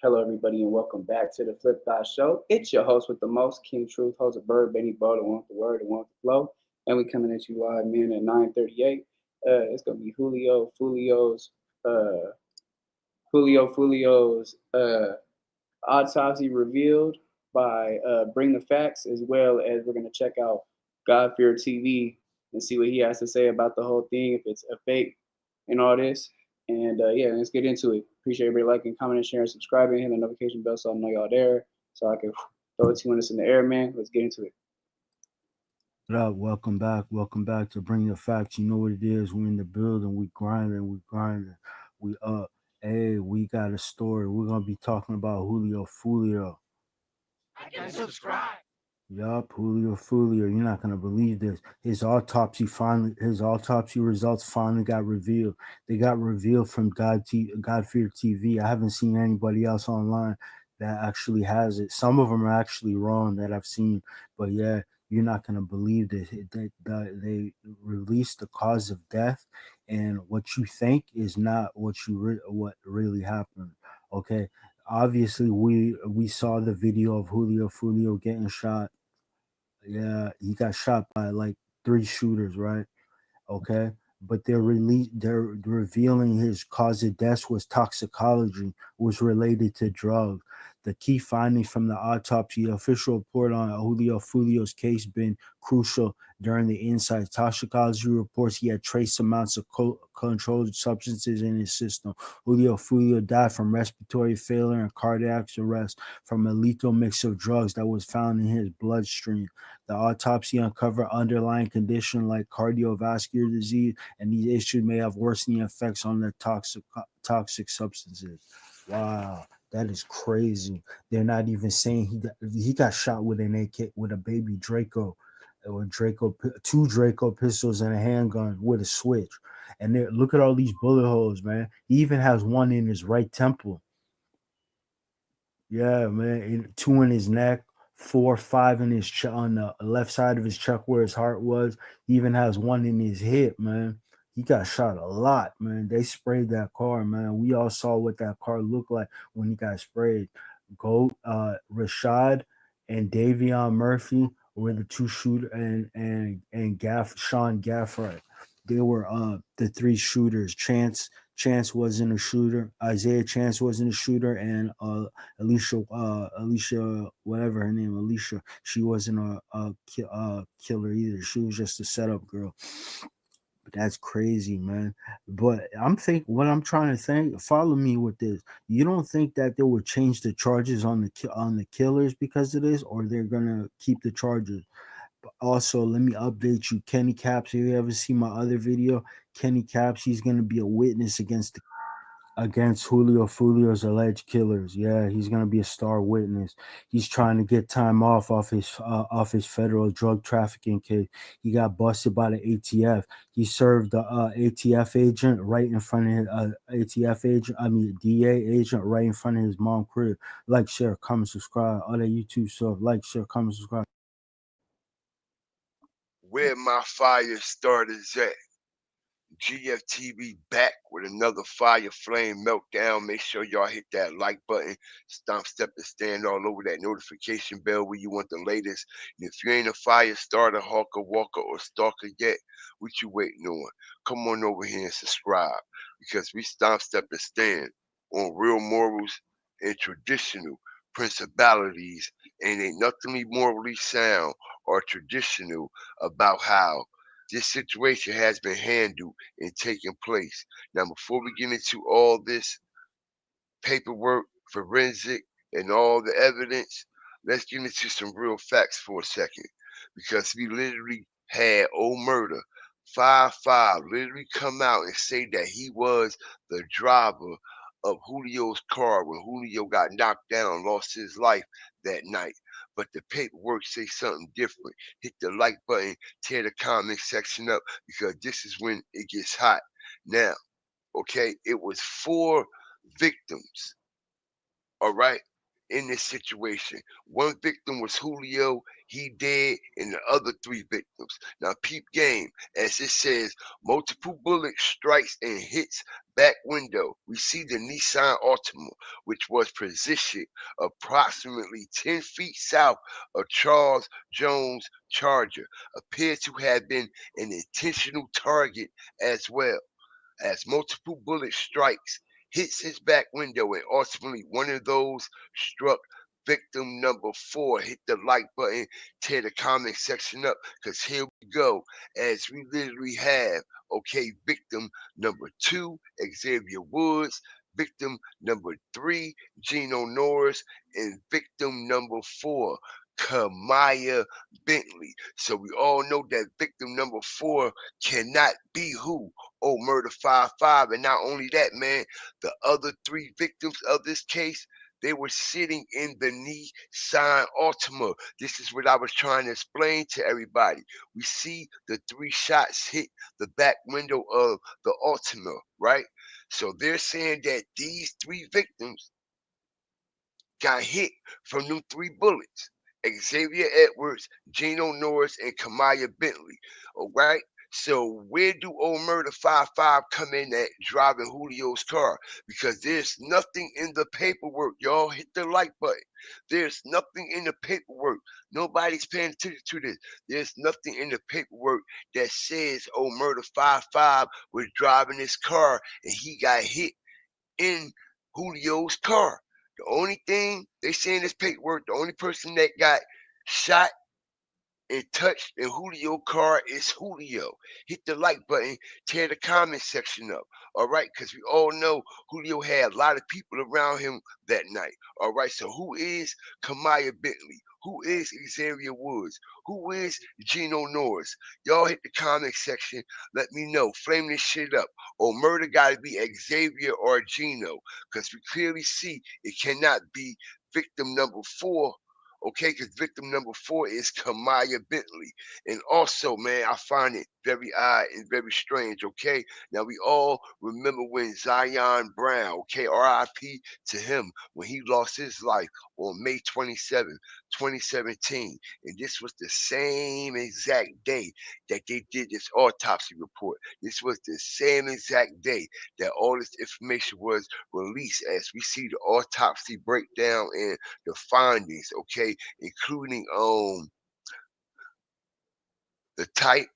Hello, everybody, and welcome back to the Flip Thought Show. It's your host with the most, King Truth, host of Bird, Benny Bo, the one with the word, the one with the flow. And we coming at you live, man, at 9:38. It's gonna be uh, Julio's autopsy revealed by Bring the Facts, as well as we're gonna check out Godfeartv and see what he has to say about the whole thing, if it's a fake and all this. And yeah, let's get into it. Appreciate everybody liking, commenting, sharing, subscribing, hitting the notification bell so I know y'all there, so I can throw 2 minutes in the air, man. Let's get into it. What up? Welcome back. Welcome back to Bring the Facts. You know what it is. We in the building. We grinding. We grinding. We up. Hey, we got a story. We're gonna be talking about Julio Foolio. And subscribe. Yup, Julio Foolio. You're not gonna believe this. His autopsy results finally got revealed. They got revealed from Godfear TV. I haven't seen anybody else online that actually has it. Some of them are actually wrong that I've seen, but yeah, you're not gonna believe this. They released the cause of death, and what you think is not what really happened. Okay, obviously we saw the video of Julio Foolio getting shot. Yeah, he got shot by like three shooters, right? Okay, but they're revealing his cause of death was toxicology, was related to drugs. The key findings from the autopsy, the official report on Julio Fulio's case, been crucial during the insights. Toxicology reports he had trace amounts of controlled substances in his system. Julio Fulio died from respiratory failure and cardiac arrest from a lethal mix of drugs that was found in his bloodstream. The autopsy uncovered underlying conditions like cardiovascular disease, and these issues may have worsening effects on the toxic substances. Wow, that is crazy. They're not even saying he got shot with an AK, with a baby Draco, or two Draco pistols and a handgun with a switch. And look at all these bullet holes, man. He even has one in his right temple. Yeah, man. Two in his neck, four, five in his on the left side of his chest where his heart was. He even has one in his hip, man. He got shot a lot, man. They sprayed that car, man. We all saw what that car looked like when he got sprayed. Rashad and Davion Murphy were the two shooter, and Sean Gafford. They were the three shooters. Chance wasn't a shooter. Isaiah Chance wasn't a shooter, and Alicia, whatever her name, Alicia, she wasn't a killer either. She was just a setup girl. But that's crazy, man. But what I'm trying to think. Follow me with this. You don't think that they would change the charges on the killers because of this, or they're gonna keep the charges? But also, let me update you. Kenny Caps. Have you ever seen my other video? Kenny Caps. He's gonna be a witness against Julio Fulio's alleged killers. Yeah, he's gonna be a star witness. He's trying to get time off his federal drug trafficking case. He got busted by the ATF. He served the ATF agent right in front of his ATF agent. I mean DA agent right in front of his mom crib. Like, share, comment, subscribe. All that YouTube stuff. Like, share, comment, subscribe. Where my fire starters at. GFTV back with another fire flame meltdown. Make sure y'all hit that like button, stomp, step, and stand all over that notification bell where you want the latest. And if you ain't a fire starter, hawker, walker, or stalker yet, what you waiting on? Come on over here and subscribe because we stomp, step, and stand on real morals and traditional principalities, and ain't nothing morally sound or traditional about how this situation has been handled and taken place. Now, before we get into all this paperwork, forensic, and all the evidence, let's get into some real facts for a second. Because we literally had old murder 5-5 literally come out and say that he was the driver of Julio's car when Julio got knocked down, lost his life that night. But the paperwork say something different. Hit the like button, tear the comment section up because this is when it gets hot. Now, okay, it was four victims, all right? in this situation. One victim was Julio, he dead, and the other 3 victims. Now peep game, as it says, multiple bullet strikes and hits back window. We see the Nissan Altima, which was positioned approximately 10 feet south of Charles Jones' Charger, appeared to have been an intentional target as well, as multiple bullet strikes hits his back window, and ultimately one of those struck victim number 4. Hit the like button, tear the comment section up, because here we go, as we literally have, okay, victim number 2, Xavier Woods, victim number 3, Gino Norris, and victim number 4, Kamaya Bentley. So we all know that victim number 4 cannot be who? Oh, Murder 55. And not only that, man, the other 3 victims of this case, they were sitting in the Nissan Altima. This is what I was trying to explain to everybody. We see the 3 shots hit the back window of the Altima, right? So they're saying that these 3 victims got hit from them 3 bullets. Xavier Edwards, Gino Norris, and Kamaya Bentley. All right. So where do old Murder 55 come in at driving Julio's car? Because there's nothing in the paperwork. Y'all hit the like button. There's nothing in the paperwork. Nobody's paying attention to this. There's nothing in the paperwork that says old Murder 55 was driving his car and he got hit in Julio's car. The only thing they say in this paperwork, the only person that got shot and touched in Julio car is Julio. Hit the like button, tear the comment section up. All right, because we all know Julio had a lot of people around him that night. All right, so who is Kamaya Bentley? Who is Xavier Woods? Who is Gino Norris? Y'all hit the comment section. Let me know. Flame this shit up. Or murder got to be Xavier or Gino, because we clearly see it cannot be victim number 4. Okay, because victim number 4 is Kamaya Bentley. And also, man, I find it very odd and very strange, okay? Now, we all remember when Zion Brown, okay, RIP to him, when he lost his life on May 27, 2017. And this was the same exact day that they did this autopsy report. This was the same exact day that all this information was released, as we see the autopsy breakdown and the findings, okay, including the type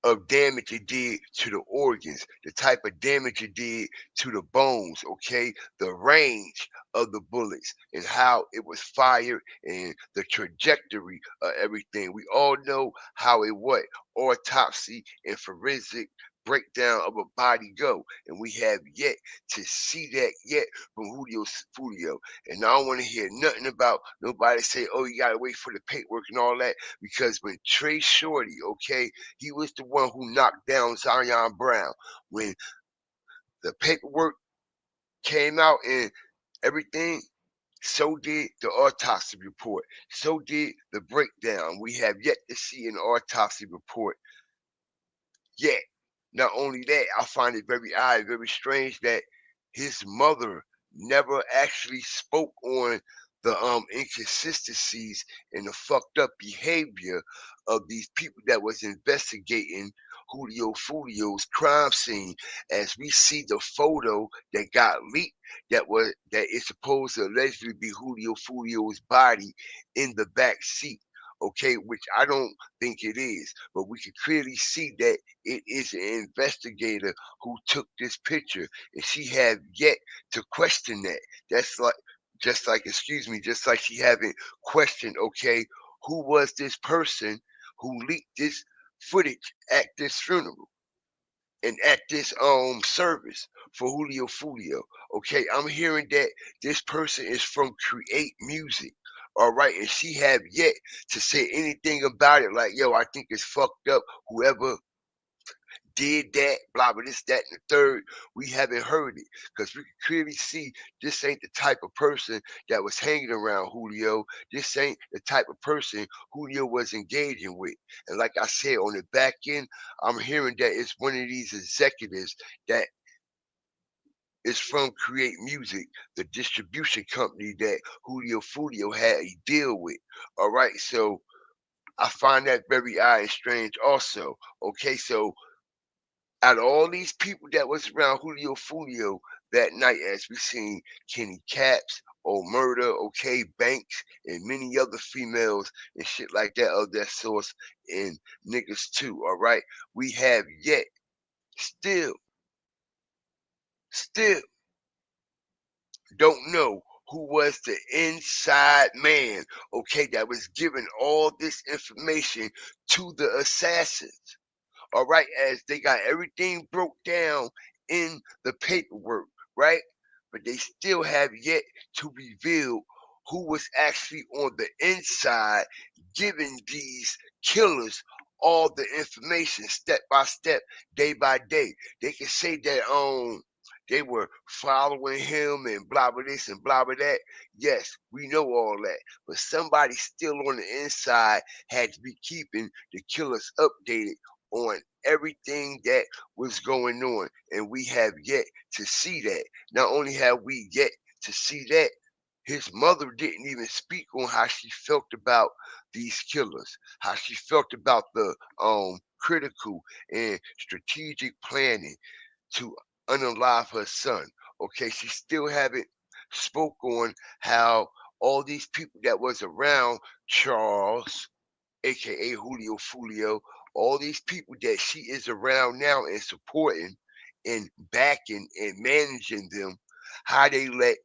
of damage it did to the organs, the type of damage it did to the bones, okay, the range of the bullets and how it was fired and the trajectory of everything. We all know how it what autopsy and forensic breakdown of a body go, and we have yet to see that yet from Julio. And I don't want to hear nothing about nobody say, oh, you gotta wait for the paperwork and all that, because when Trey Shorty, okay, he was the one who knocked down Zion Brown. When the paperwork came out and everything, so did the autopsy report. So did the breakdown. We have yet to see an autopsy report yet. Not only that, I find it very odd, very strange that his mother never actually spoke on the inconsistencies and the fucked up behavior of these people that was investigating Julio Fulio's crime scene. As we see the photo that got leaked, that is supposed to allegedly be Julio Fulio's body in the back seat. Okay, which I don't think it is, but we can clearly see that it is an investigator who took this picture, and she have yet to question that. That's like, just like she haven't questioned, okay, who was this person who leaked this footage at this funeral and at this service for Julio Fulio. Okay, I'm hearing that this person is from Create Music. All right, and she have yet to say anything about it. Like, yo, I think it's fucked up. Whoever did that, blah, blah, this, that, and the third. We haven't heard it, because we can clearly see this ain't the type of person that was hanging around Julio. This ain't the type of person Julio was engaging with. And like I said, on the back end, I'm hearing that it's one of these executives that is from Create Music, the distribution company that Julio Foolio had a deal with. All right, so I find that very odd and strange also. Okay, so out of all these people that was around Julio Foolio that night, as we seen Kenny Caps, Old Murder, okay, Banks, and many other females and shit like that of that source, and niggas too, all right? We have yet still don't know who was the inside man, okay, that was giving all this information to the assassins. All right, as they got everything broke down in the paperwork, right? But they still have yet to reveal who was actually on the inside giving these killers all the information step by step, day by day. They can say that they were following him and blah blah this and blah blah that. Yes, we know all that. But somebody still on the inside had to be keeping the killers updated on everything that was going on, and we have yet to see that. Not only have we yet to see that, his mother didn't even speak on how she felt about these killers, how she felt about the critical and strategic planning to unalive her son. Okay, she still haven't spoke on how all these people that was around Charles, aka Julio Foolio, all these people that she is around now and supporting and backing and managing them, how they let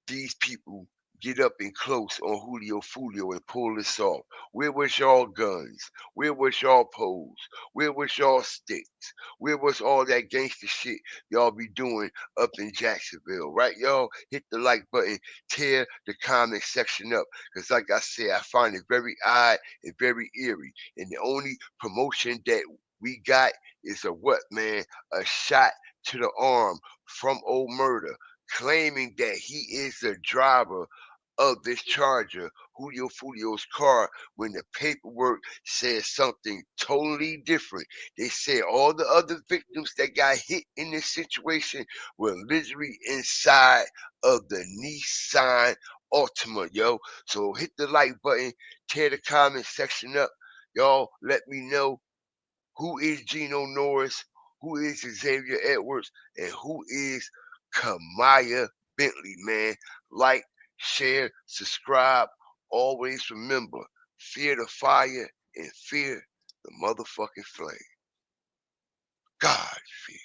these people get up and close on Julio Foolio and pull this off. Where was y'all guns? Where was y'all poles? Where was y'all sticks? Where was all that gangster shit y'all be doing up in Jacksonville? Right, y'all? Hit the like button, tear the comment section up. Because like I said, I find it very odd and very eerie. And the only promotion that we got is a what, man? A shot to the arm from Old Murder, claiming that he is the driver of this Charger, Julio Foolio's car, when the paperwork says something totally different. They said all the other victims that got hit in this situation were literally inside of the Nissan Altima, yo. So hit the like button, tear the comment section up. Y'all let me know who is Gino Norris, who is Xavier Edwards, and who is Kamaya Bentley, man. Like, share, subscribe. Always remember, fear the fire and fear the motherfucking flame. God fear.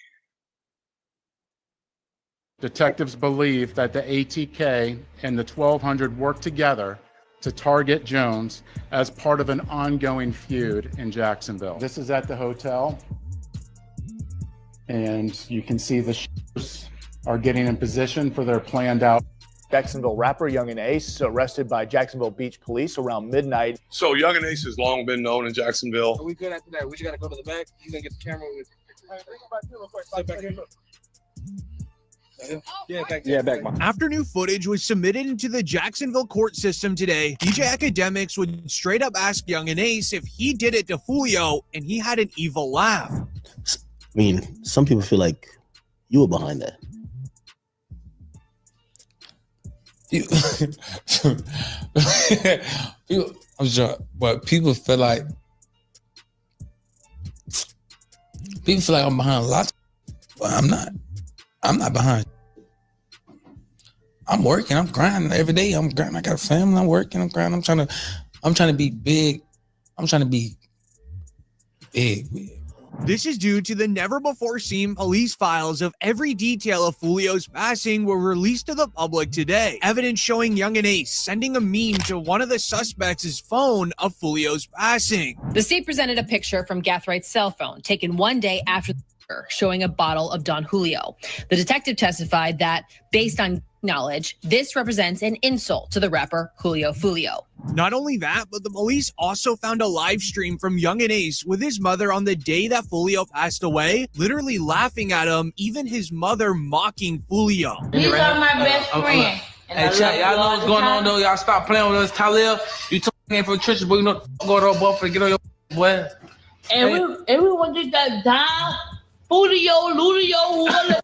Detectives believe that the ATK and the 1200 worked together to target Jones as part of an ongoing feud in Jacksonville. This is at the hotel, and you can see the shooters are getting in position for their planned out. Jacksonville rapper Young and Ace arrested by Jacksonville Beach Police around midnight. So Young and Ace has long been known in Jacksonville. Are we good after that? We just gotta go to the back. You gonna get the camera with. Sit back here. Yeah, back. After new footage was submitted into the Jacksonville court system today, DJ Academics would straight up ask Young and Ace if he did it to Julio, and he had an evil laugh. I mean, some people feel like you were behind that. I'm sure, but people feel like I'm behind a lot, but I'm not. I'm not behind. I'm working. I'm grinding every day. I'm grinding. I got a family. I'm working. I'm grinding. I'm trying to be big. I'm trying to be big. This is due to the never-before-seen police files of every detail of Julio's passing were released to the public today. Evidence showing Young and Ace sending a meme to one of the suspects' phone of Julio's passing. The state presented a picture from Gathwright's cell phone taken one day after the murder, showing a bottle of Don Julio. The detective testified that, based on knowledge, this represents an insult to the rapper Julio Foolio. Not only that, but the police also found a live stream from Young and Ace with his mother on the day that Foolio passed away, literally laughing at him, even his mother mocking Foolio. These are my best friends. Hey, chat, y'all know what's going on though. Y'all stop playing with us. Khalil, you told me for church, but you know, go to a buffer, get on your boy. And we want to get that down. foolio, Julio,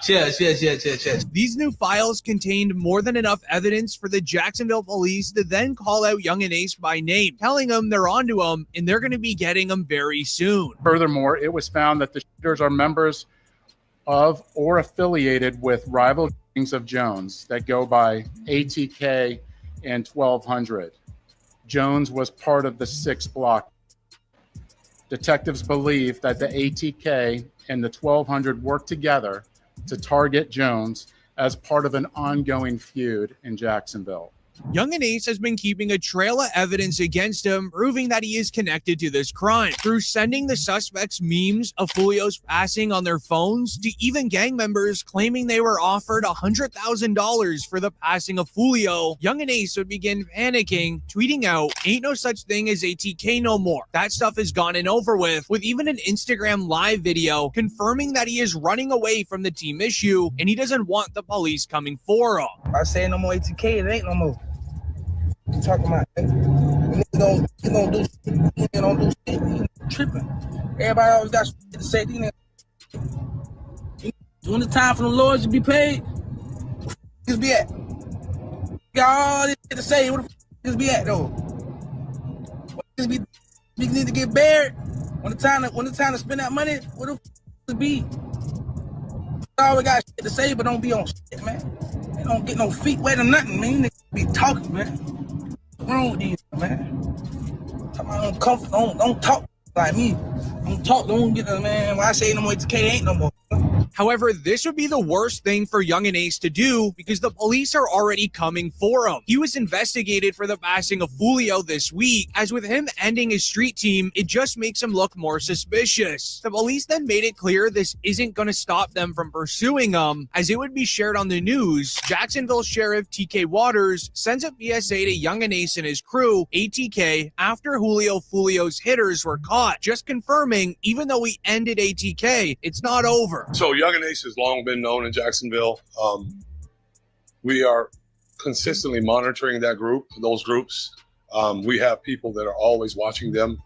Cheers. These new files contained more than enough evidence for the Jacksonville police to then call out Young and Ace by name, telling them they're onto him and they're going to be getting him very soon. Furthermore, it was found that the shooters are members of or affiliated with rival gangs of Jones that go by ATK and 1200. Jones was part of the 6 block. Detectives believe that the ATK and the 1200 worked together to target Jones as part of an ongoing feud in Jacksonville. Young and Ace has been keeping a trail of evidence against him, proving that he is connected to this crime. Through sending the suspects memes of Julio's passing on their phones, to even gang members claiming they were offered $100,000 for the passing of Julio, Young and Ace would begin panicking, tweeting out, "Ain't no such thing as ATK no more. That stuff is gone and over with even an Instagram live video confirming that he is running away from the team issue and he doesn't want the police coming for him." I say no more ATK, it ain't no more. You talking about niggas don't do shit. Niggas don't do shit. You tripping. Everybody always got shit to say. These niggas. When it's time for the Lord to be paid, where the niggas be at? Got all this shit to say. Where the niggas be at though? Niggas need to get buried. When the time to spend that money, where the niggas be? Always got shit to say, but don't be on shit, man. They don't get no feet wet or nothing, man. Niggas be talking, man. What's wrong with these, man? Don't talk like me. Don't get the man. When I say no more ATK, ain't no more. However, this would be the worst thing for Young and Ace to do because the police are already coming for him. He was investigated for the passing of Julio this week, as with him ending his street team, it just makes him look more suspicious. The police then made it clear this isn't going to stop them from pursuing him, as it would be shared on the news. Jacksonville Sheriff TK Waters sends a PSA to Young and Ace and his crew, ATK, after Julio's hitters were caught, just confirming, even though he ended ATK, it's not over. So Young and Ace has long been known in Jacksonville. We are consistently monitoring those groups. We have people that are always watching them.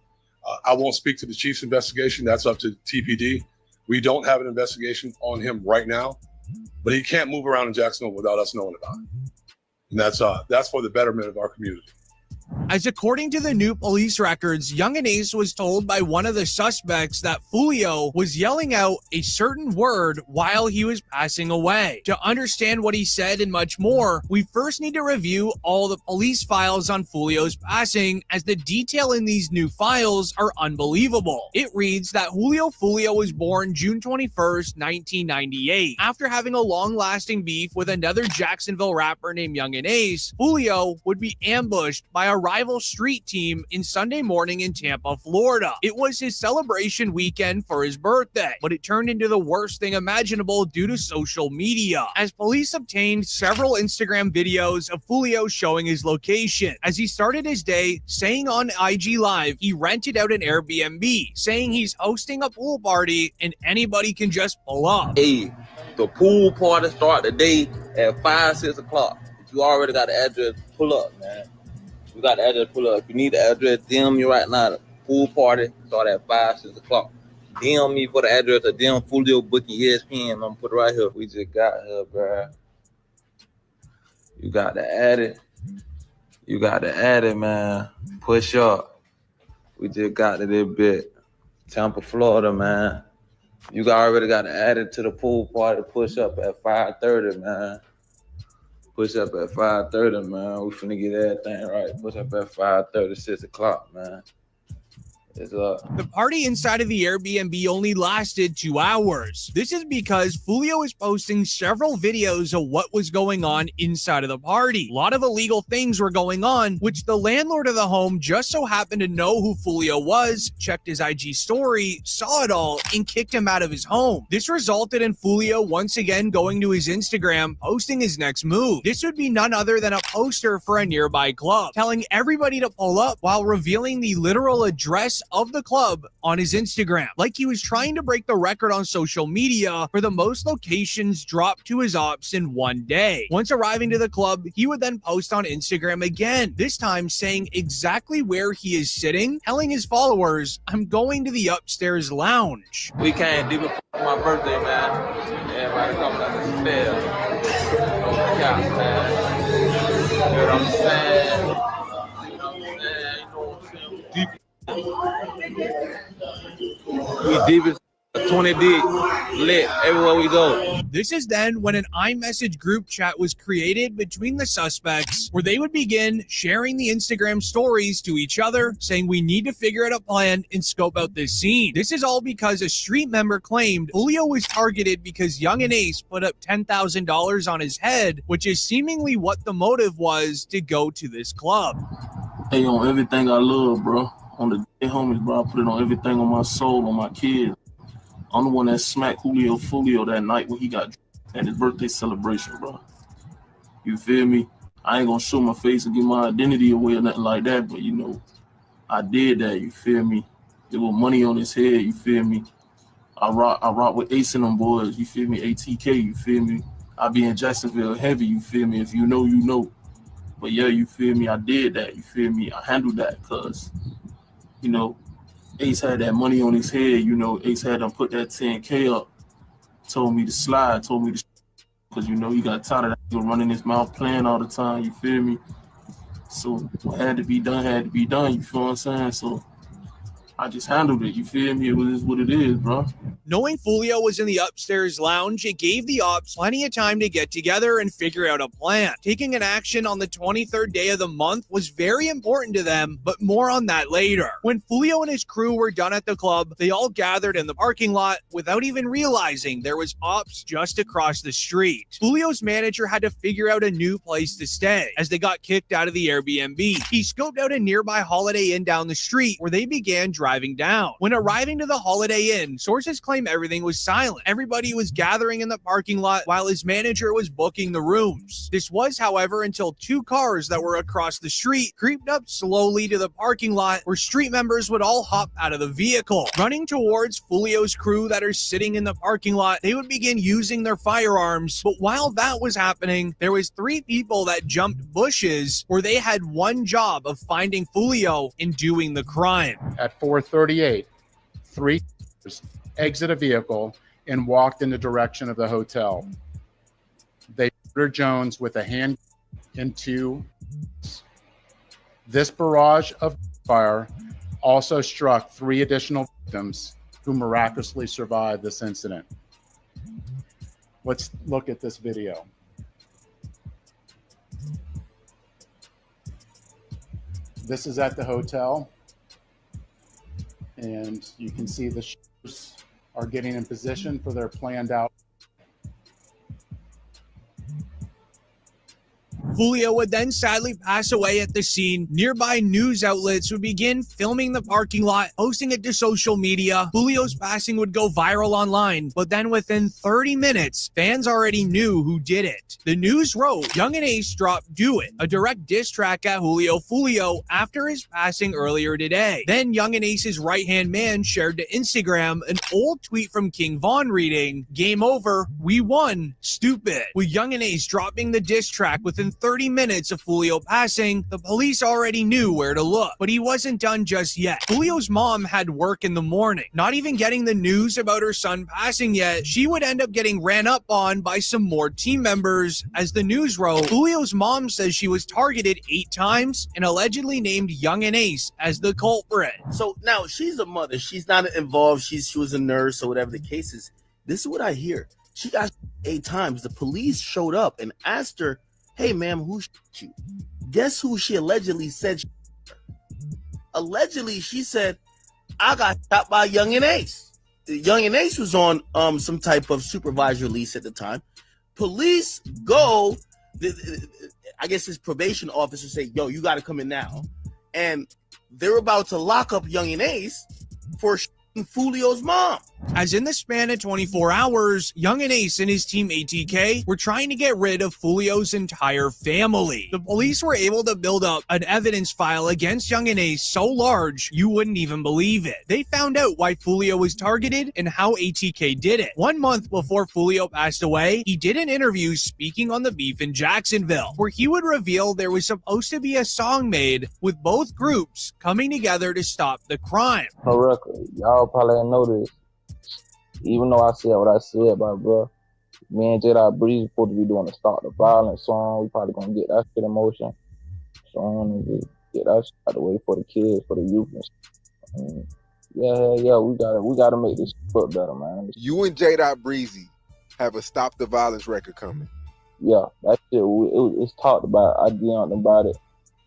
I won't speak to the chief's investigation. That's up to TPD. We don't have an investigation on him right now, but he can't move around in Jacksonville without us knowing about it. And that's for the betterment of our community. As according to the new police records, Young and Ace was told by one of the suspects that Julio was yelling out a certain word while he was passing away. To understand what he said and much more, we first need to review all the police files on Julio's passing, as the detail in these new files are unbelievable. It reads that Julio was born June 21st, 1998. After having a long-lasting beef with another Jacksonville rapper named Young and Ace, Julio would be ambushed by a rival street team in Sunday morning in Tampa, Florida. It was his celebration weekend for his birthday, but it turned into the worst thing imaginable due to social media, as police obtained several Instagram videos of Julio showing his location. As he started his day saying on IG Live he rented out an Airbnb, saying he's hosting a pool party and anybody can just pull up. Hey, the pool party start the day at 5, 6 o'clock. If you already got the address, pull up, man. We got the address, pull up. If you need the address, DM me right now. The pool party start at 5, 6 o'clock. DM me for the address or DM Foolio booking ESPN. I'm gonna put it right here. We just got here, bro. You got to add it. You got to add it, man. Push up. We just got to this bit. Tampa, Florida, man. You already got to add it to the pool party. Push up at 5:30, man. Push up at 5:30, man. We finna get everything right. Push up at 5:30, 6 o'clock, man. It's up. The party inside of the Airbnb only lasted 2 hours. This is because Julio is posting several videos of what was going on inside of the party. A lot of illegal things were going on, which the landlord of the home just so happened to know who Julio was, checked his IG story, saw it all, and kicked him out of his home. This resulted in Julio once again going to his Instagram, posting his next move. This would be none other than a poster for a nearby club, telling everybody to pull up while revealing the literal address of the club on his Instagram, like he was trying to break the record on social media for the most locations dropped to his ops in one day. Once arriving to the club, he would then post on Instagram again, this time saying exactly where he is sitting, telling his followers, "I'm going to the upstairs lounge." We came deep before my birthday, man. Everybody coming up the stairs. No cap, man. You know what I'm saying? You know what I'm saying? We deep as 20 deep, lit everywhere we go. This is then when an iMessage group chat was created between the suspects, where they would begin sharing the Instagram stories to each other, saying we need to figure out a plan and scope out this scene. This is all because a street member claimed Julio was targeted because Young and Ace put up $10,000 on his head, which is seemingly what the motive was to go to this club. Hey, on everything I love, bro. On the day homies, bro, I put it on everything, on my soul, on my kids. I'm the one that smacked Julio foolio that night when he got at his birthday celebration, bro. You feel me? I ain't gonna show my face and give my identity away or nothing like that, but you know, I did that, you feel me? There was money on his head, you feel me? I rock with Ace and them boys, you feel me? ATK, you feel me? I be in Jacksonville heavy, you feel me? If you know, you know. But yeah, you feel me? I did that, you feel me? I handled that because, you know, Ace had that money on his head, you know. Ace had them put that 10K up, told me to slide, told me to, because, you know, he got tired of that. He was running his mouth playing all the time, you feel me? So what had to be done, you feel what I'm saying? So I just handled it, you feel me? It was what it is, bro. Knowing Julio was in the upstairs lounge, it gave the ops plenty of time to get together and figure out a plan. Taking an action on the 23rd day of the month was very important to them, but more on that later. When Julio and his crew were done at the club, they all gathered in the parking lot without even realizing there was ops just across the street. Julio's manager had to figure out a new place to stay as they got kicked out of the Airbnb. He scoped out a nearby Holiday Inn down the street where they began driving down. When arriving to the Holiday Inn, sources claim everything was silent. Everybody was gathering in the parking lot while his manager was booking the rooms. This was, however, until two cars that were across the street creeped up slowly to the parking lot where street members would all hop out of the vehicle. Running towards Julio's crew that are sitting in the parking lot, they would begin using their firearms. But while that was happening, there was three people that jumped bushes where they had one job of finding Julio and doing the crime. At 4:38, three exit a vehicle and walked in the direction of the hotel. They murdered Jones with a hand into this barrage of fire also struck three additional victims who miraculously survived this incident. Let's look at this video. This is at the hotel, and you can see the shooters are getting in position for their planned out. Julio would then sadly pass away at the scene. Nearby news outlets would begin filming the parking lot, posting it to social media. Julio's passing would go viral online, but then within 30 minutes, fans already knew who did it. The news wrote, Young and Ace dropped Do It, a direct diss track at Julio Foolio after his passing earlier today. Then Young and Ace's right-hand man shared to Instagram an old tweet from King Von reading, "Game over, we won, stupid." With Young and Ace dropping the diss track within 30 minutes of Julio passing, the police already knew where to look. But he wasn't done just yet. Julio's mom had work in the morning. Not even getting the news about her son passing yet, she would end up getting ran up on by some more team members. As the news wrote, Julio's mom says she was targeted 8 times and allegedly named Young and Ace as the culprit. So now she's a mother. She's not involved. She was a nurse or whatever the case is. This is what I hear. She got 8 times. The police showed up and asked her, "Hey, ma'am, who shot you?" Guess who she allegedly said shot her? Allegedly, she said, "I got shot by Young and Ace." Young and Ace was on some type of supervised release at the time. Police go, I guess his probation officer say, "Yo, you got to come in now." And they're about to lock up Young and Ace for shooting Foolio's mom. As in the span of 24 hours, Young and Ace and his team ATK were trying to get rid of Julio's entire family. The police were able to build up an evidence file against Young and Ace so large you wouldn't even believe it. They found out why Julio was targeted and how ATK did it. 1 month before Julio passed away, he did an interview speaking on the beef in Jacksonville, where he would reveal there was supposed to be a song made with both groups coming together to stop the crime. No record. Y'all probably didn't know this. Even though I said what I said, bro, me and J.Breezy supposed to be doing the Stop the Violence song. We probably gonna get that shit in motion. So just get that shit out of the way for the kids, for the youth and shit. And yeah, we gotta make this look better, man. You and J.Breezy have a Stop the Violence record coming. Yeah, that shit. It's talked about. I DM'd about it.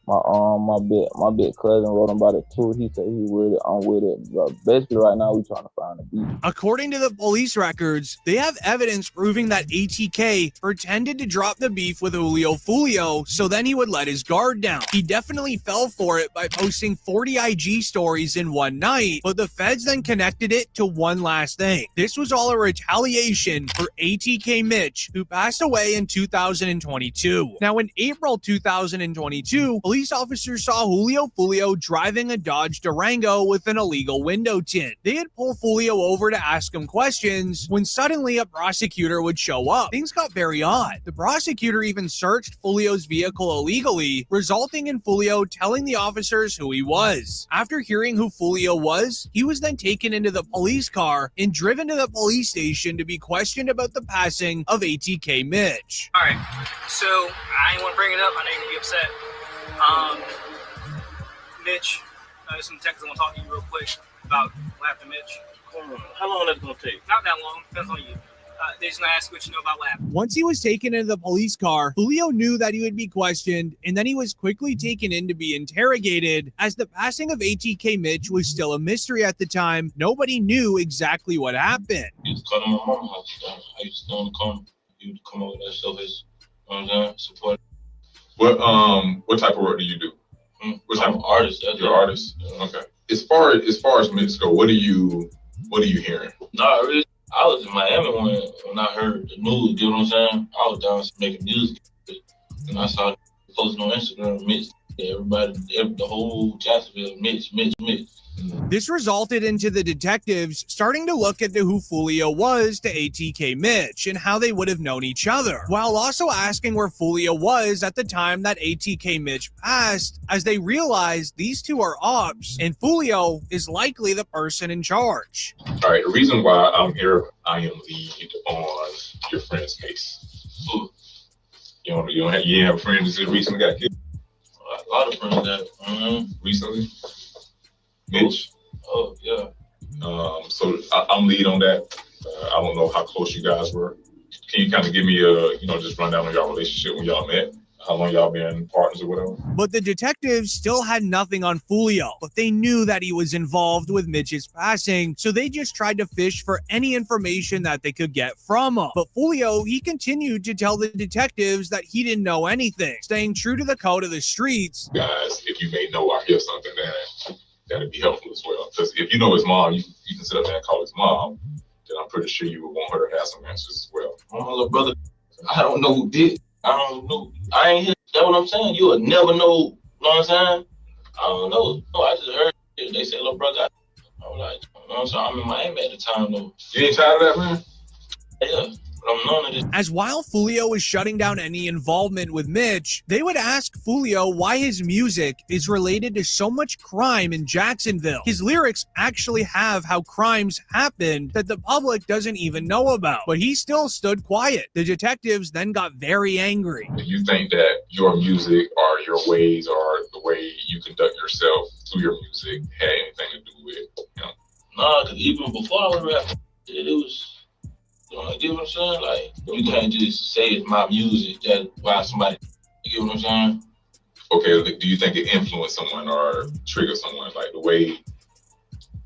My big cousin wrote about it too. He said he with it. I'm with it. But basically, right now we trying to find a beat. According to the police records, they have evidence proving that ATK pretended to drop the beef with Julio Foolio, so then he would let his guard down. He definitely fell for it by posting 40 IG stories in one night, but the feds then connected it to one last thing. This was all a retaliation for ATK Mitch, who passed away in 2022. Now, in April 2022, police officers saw Julio Foolio driving a Dodge Durango with an illegal window tint. They had pulled Foolio over to ask him questions when suddenly a prosecutor would show up. Things got very odd. The prosecutor even searched Foolio's vehicle illegally, resulting in Foolio telling the officers who he was. After hearing who Foolio was, he was then taken into the police car and driven to the police station to be questioned about the passing of ATK Mitch. All right, so I ain't want to bring it up. I know you're gonna be upset. Mitch, some text I want to talk to you real quick about what happened to Mitch. How long that's gonna take? Not that long. Depends on you. They just gonna ask what you know about what happened. Once he was taken into the police car, Julio knew that he would be questioned, and then he was quickly taken in to be interrogated. As the passing of ATK Mitch was still a mystery at the time, nobody knew exactly what happened. He used to come to my mama's house. I used to stay on the corner. He would come over there, show his, support. What type of work do you do? What type of artist? You're an artist. Okay. As far as Mitch go, what are you hearing? No, really, I was in Miami when I heard the news. You know what I'm saying? I was down making music, and I saw posting on Instagram. Mitch, everybody, the whole Jacksonville, Mitch. This resulted into the detectives starting to look into who Foolio was to ATK Mitch and how they would have known each other, while also asking where Foolio was at the time that ATK Mitch passed, as they realized these two are ops and Foolio is likely the person in charge. All right, the reason why I'm here, I am lead on your friend's case. You didn't have a friend that just recently got killed? A lot of friends that recently. Mitch? Oh, yeah. So I'm lead on that. I don't know how close you guys were. Can you kind of give me just run down on y'all relationship when y'all met? How long y'all been partners or whatever? But the detectives still had nothing on Foolio, but they knew that he was involved with Mitch's passing, so they just tried to fish for any information that they could get from him. But Foolio, he continued to tell the detectives that he didn't know anything, staying true to the code of the streets. Guys, if you may know or hear something, that'd be helpful as well. Because if you know his mom, you can sit up there and call his mom, then I'm pretty sure you would want her to have some answers as well. Oh, my little brother, I don't know who did. I don't know. I ain't here. That's what I'm saying. You will never know. You know what I'm saying? I don't know. No, I just heard it. They said, little brother. I'm like, you know what I'm saying? I'm in Miami at the time, though. You ain't tired of that, man? Yeah. As while Foolio was shutting down any involvement with Mitch, they would ask Foolio why his music is related to so much crime in Jacksonville. His lyrics actually have how crimes happened that the public doesn't even know about, but he still stood quiet. The detectives then got very angry. Do you think that your music or your ways or the way you conduct yourself through your music had anything to do with him? Nah, because even before I was rapping, it was... You get what I'm saying? Like, you can't just say it's my music, that's why somebody, you get what I'm saying? Okay, do you think it influenced someone or triggered someone, like the way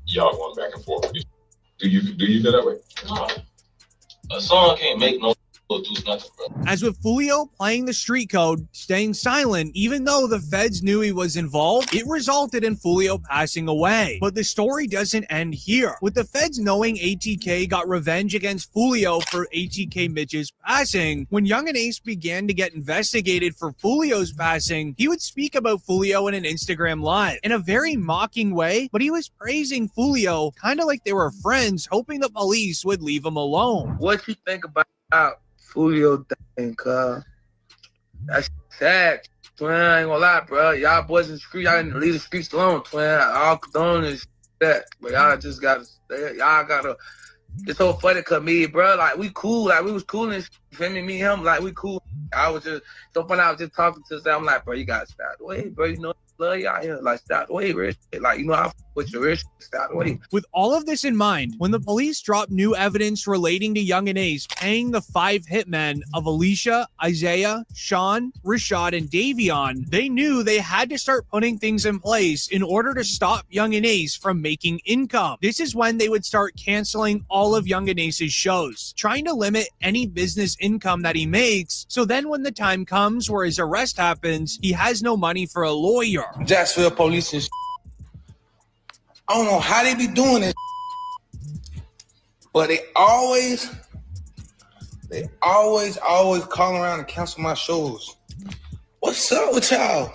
y'all going back and forth? Do you feel that way? No. A song can't make no As with Julio playing the street code, staying silent, even though the feds knew he was involved, it resulted in Julio passing away. But the story doesn't end here. With the feds knowing ATK got revenge against Julio for ATK Mitch's passing, when Young and Ace began to get investigated for Julio's passing, he would speak about Julio in an Instagram live in a very mocking way, but he was praising Julio kind of like they were friends, hoping the police would leave him alone. What you think about Julio thing, cuz? That's sad, twin. I ain't gonna lie, bro. Y'all boys in the street, y'all didn't leave the streets alone, twin. All condone is that, but y'all just gotta stay. Y'all gotta. It's so funny, cause me, bro, like we cool, like we was cool and me and him, like we cool. I was just so funny. I was just talking to them, I'm like, bro, you gotta stop the way, bro. You know, love y'all here, like stop the way, bro. Like you know, I put your wrist, stop the way. With all of this in mind, when the police dropped new evidence relating to Young and Ace paying the 5 hitmen of Alicia, Isaiah, Sean, Rashad, and Davion, they knew they had to start putting things in place in order to stop Young and Ace from making income. This is when they would start canceling all of Young and Ace's shows, trying to limit any business income that he makes, so then when the time comes where his arrest happens, he has no money for a lawyer. Jacksonville police and I don't know how they be doing this, but they always call around and cancel my shows. What's up with y'all?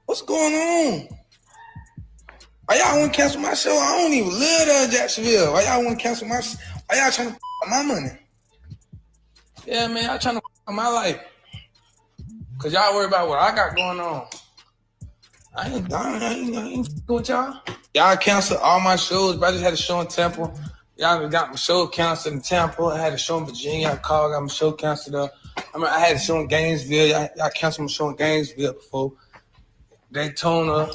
What's going on? Why y'all want to cancel my show? I don't even live there in Jacksonville. Why y'all want to cancel my? Why y'all trying to my money? Yeah, man, y'all trying to my life. Cause y'all worry about what I got going on. I ain't with y'all. Y'all canceled all my shows, but I just had a show in Tampa. Y'all got my show canceled in Tampa. I had a show in Virginia. I called, got my show canceled up. I had a show in Gainesville. Y'all canceled my show in Gainesville before. Daytona.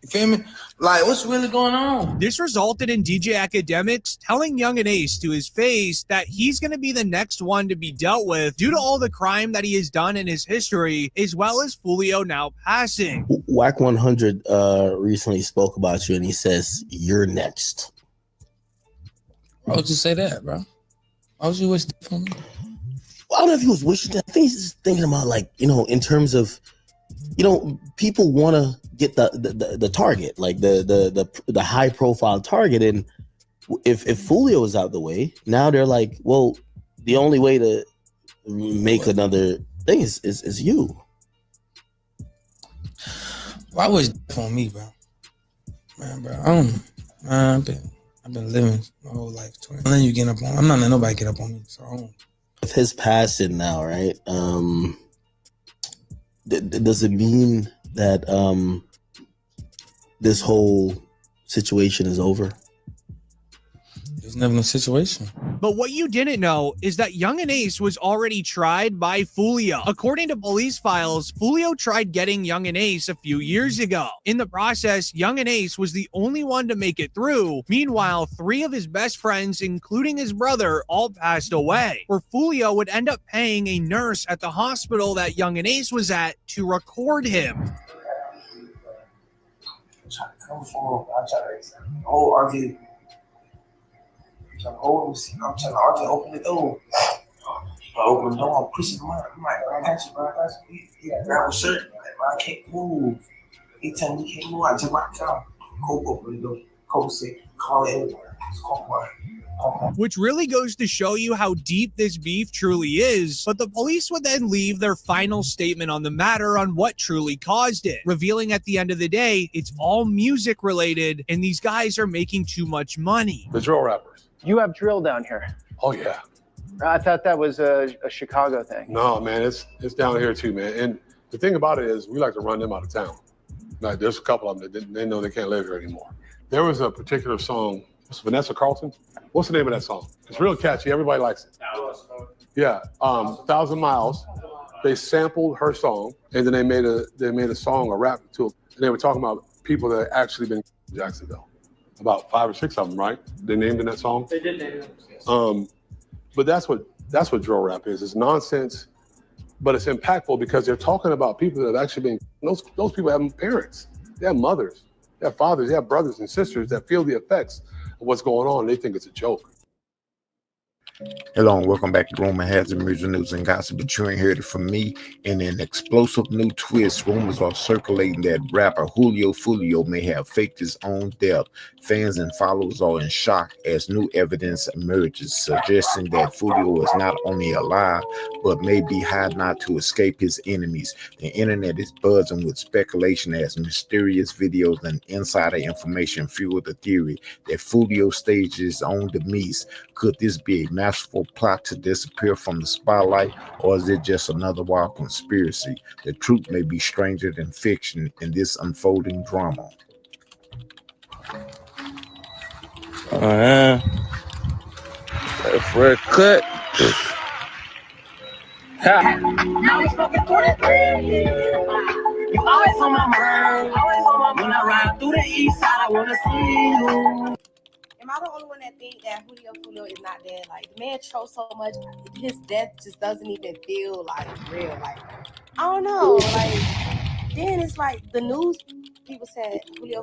You feel me? Like, what's really going on? This resulted in DJ Academics telling Young and Ace to his face that he's going to be the next one to be dealt with due to all the crime that he has done in his history, as well as Julio now passing. Whack 100 recently spoke about you, and he says, you're next. Why would you say that, bro? Why would you wish that for me? Well, I don't know if he was wishing that. I think he's just thinking about, like, you know, in terms of, you know, people want to get the target, like the high profile target, and if Foolio is out the way, now they're like, well, the only way to make another thing is you. Why was for me, bro? Man, bro, I've been living my whole life. I'm letting you get up on. I'm not letting nobody get up on me. So I don't. With his passing now, right? Does it mean that this whole situation is over? There's never no situation. But what you didn't know is that Young and Ace was already tried by Foolio. According to police files, Foolio tried getting Young and Ace a few years ago. In the process, Young and Ace was the only one to make it through. Meanwhile, 3 of his best friends, including his brother, all passed away, where Foolio would end up paying a nurse at the hospital that Young and Ace was at to record him. I'm trying to come forward. I'm trying to hold RJ. I'm trying to hold him. I'm trying to RJ open the door. I open the door. I'm pushing him out. I'm like, I got you, bro. I got you. He grab a shirt. I'm like, bro, I can't move. He tell me he can't move. I jump out the car. Cope open the door. Cope say, call it. It's Cope. Which really goes to show you how deep this beef truly is, but the police would then leave their final statement on the matter on what truly caused it, revealing at the end of the day, it's all music related and these guys are making too much money. The drill rappers. You have drill down here. Oh, yeah. I thought that was a Chicago thing. No, man, it's down here too, man. And the thing about it is we like to run them out of town. Like, there's a couple of them that they know they can't live here anymore. There was a particular song, it's Vanessa Carlton. What's the name of that song? It's real catchy. Everybody likes it. Yeah, 1,000 Miles. They sampled her song, and then they made a song, a rap to it. And they were talking about people that actually been in Jacksonville. About 5 or 6 of them, right? They named in that song. They did name it. But that's what drill rap is. It's nonsense, but it's impactful because they're talking about people that have actually been. Those people have parents. They have mothers. They have fathers. They have brothers and sisters that feel the effects of what's going on. They think it's a joke. Hello and welcome back to Rumor Has It, Music News and Gossip, but you ain't heard it from me. In an explosive new twist, rumors are circulating that rapper Julio may have faked his own death. Fans and followers are in shock as new evidence emerges, suggesting that Julio is not only alive, but may be hiding out to escape his enemies. The internet is buzzing with speculation as mysterious videos and insider information fuel the theory that Julio staged his own demise. Could this be a masterful plot to disappear from the spotlight, or is it just another wild conspiracy? The truth may be stranger than fiction in this unfolding drama. First cut. Now we smoking 43. You always on my mind. Always on my mind. When I ride through the east side, I wanna see you. Am I the only one that think that Julio is not dead? Like, the man chose so much, his death just doesn't even feel like real. Like, I don't know. Like, then it's like the news people said Julio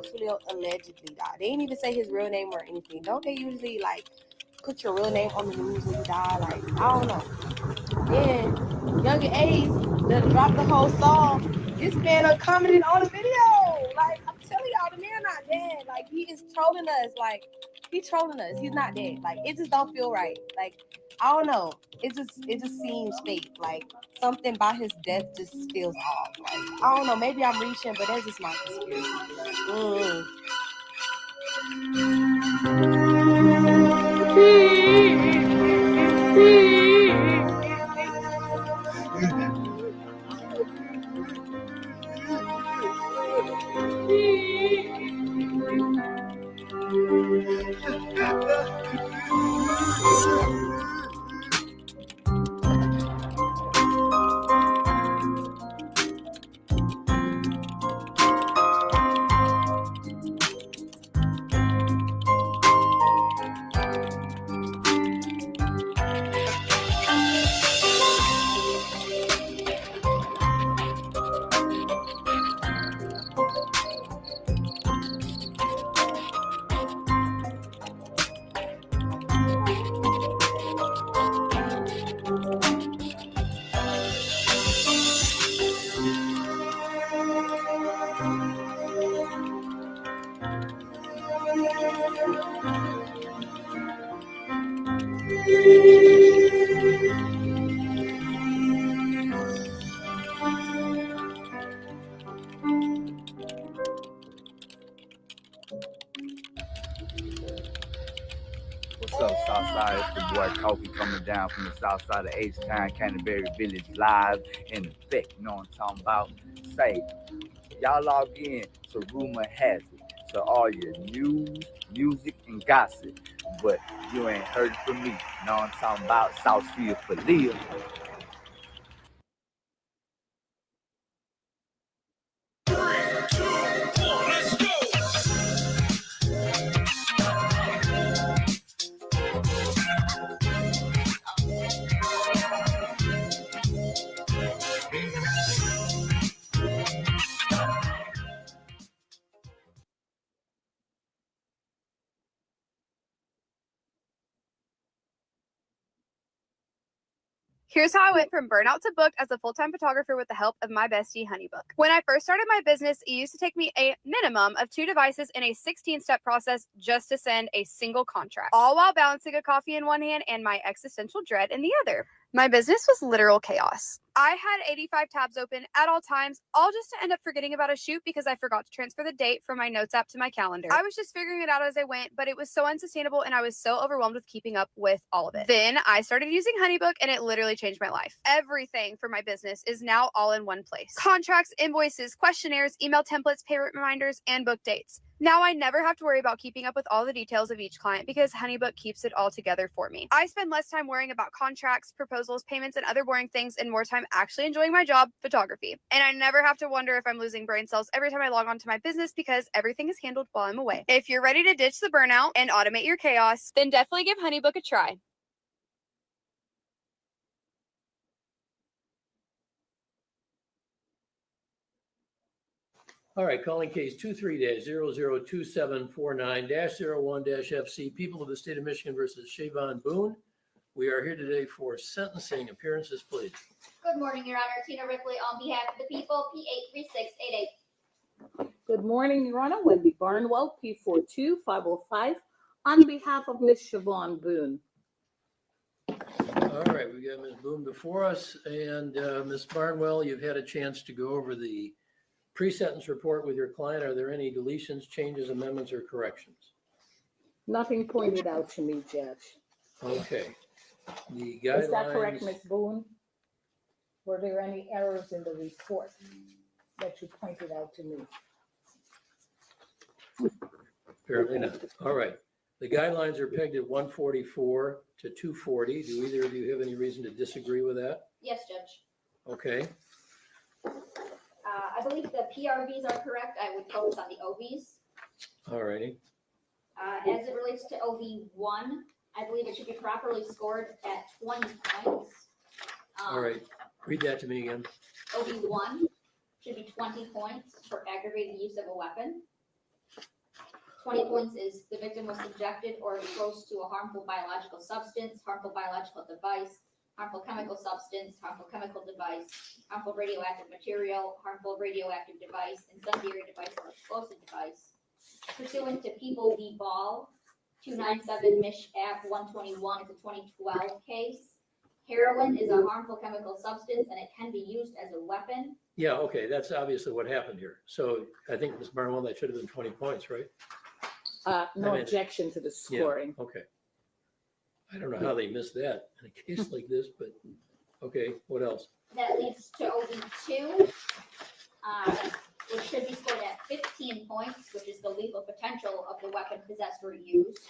allegedly died. They didn't even say his real name or anything. Don't they usually like put your real name on the news when you die? Like, I don't know. Then Younger Ace done dropped the whole song. This man done commented on the video. Like, I'm telling y'all, the man not dead. Like, he is trolling us. Like, he's trolling us. He's not dead. Like, it just don't feel right. Like, I don't know. It just seems fake. Like, something about his death just feels off. Like, I don't know. Maybe I'm reaching, but that's just my conspiracy. What's up, Southside? It's the boy Kofi coming down from the south side of H-Town, Canterbury Village, live in effect. You know what I'm talking about? Say, y'all log in to Rumor Has It. So all your news, music, and gossip. But you ain't heard it from me. You know what I'm talking about? Southfield foolio. Here's how I went from burnout to booked as a full-time photographer with the help of my bestie, Honeybook. When I first started my business, it used to take me a minimum of 2 devices in a 16-step process just to send a single contract, all while balancing a coffee in one hand and my existential dread in the other. My business was literal chaos. I had 85 tabs open at all times, all just to end up forgetting about a shoot because I forgot to transfer the date from my notes app to my calendar. I was just figuring it out as I went, but it was so unsustainable and I was so overwhelmed with keeping up with all of it. Then I started using Honeybook and it literally changed my life. Everything for my business is now all in one place. Contracts, invoices, questionnaires, email templates, payment reminders, and book dates. Now I never have to worry about keeping up with all the details of each client because Honeybook keeps it all together for me. I spend less time worrying about contracts, proposals, payments, and other boring things and more time actually enjoying my job, photography. And I never have to wonder if I'm losing brain cells every time I log on to my business because everything is handled while I'm away. If you're ready to ditch the burnout and automate your chaos, then definitely give Honeybook a try. All right, calling case 23-002749-01-FC, People of the State of Michigan versus Shavon Boone. We are here today for sentencing. Appearances, please. Good morning, Your Honor. Tina Ripley on behalf of the people, P83688. Good morning, Your Honor. Wendy Barnwell, P42505, on behalf of Ms. Siobhan Boone. All right, we got Ms. Boone before us, and Ms. Barnwell, you've had a chance to go over the pre-sentence report with your client. Are there any deletions, changes, amendments, or corrections? Nothing pointed out to me, Judge. Okay. The guidelines. Is that correct, Ms. Boone? Were there any errors in the report that you pointed out to me? Apparently not. All right. The guidelines are pegged at 144 to 240. Do either of you have any reason to disagree with that? Yes, Judge. Okay. I believe the PRVs are correct. I would focus on the OVs. All righty. As it relates to OV1, I believe it should be properly scored at 20 points. All right. Read that to me again. OV1 should be 20 points for aggravated use of a weapon. 20 points is the victim was subjected or exposed to a harmful biological substance, harmful biological device, harmful chemical substance, harmful chemical device, harmful radioactive material, harmful radioactive device, incendiary device, or explosive device. Pursuant to People v. Ball, 297 Mich. App 121 is a 2012 case. Heroin is a harmful chemical substance and it can be used as a weapon. Yeah, okay. That's obviously what happened here. So I think, Ms. Barnwell, that should have been 20 points, right? No objection to the scoring. Yeah, okay. I don't know how they missed that in a case like this, but okay, what else? That leads to OV2, which should be scored at 15 points, which is the lethal potential of the weapon possessed or used.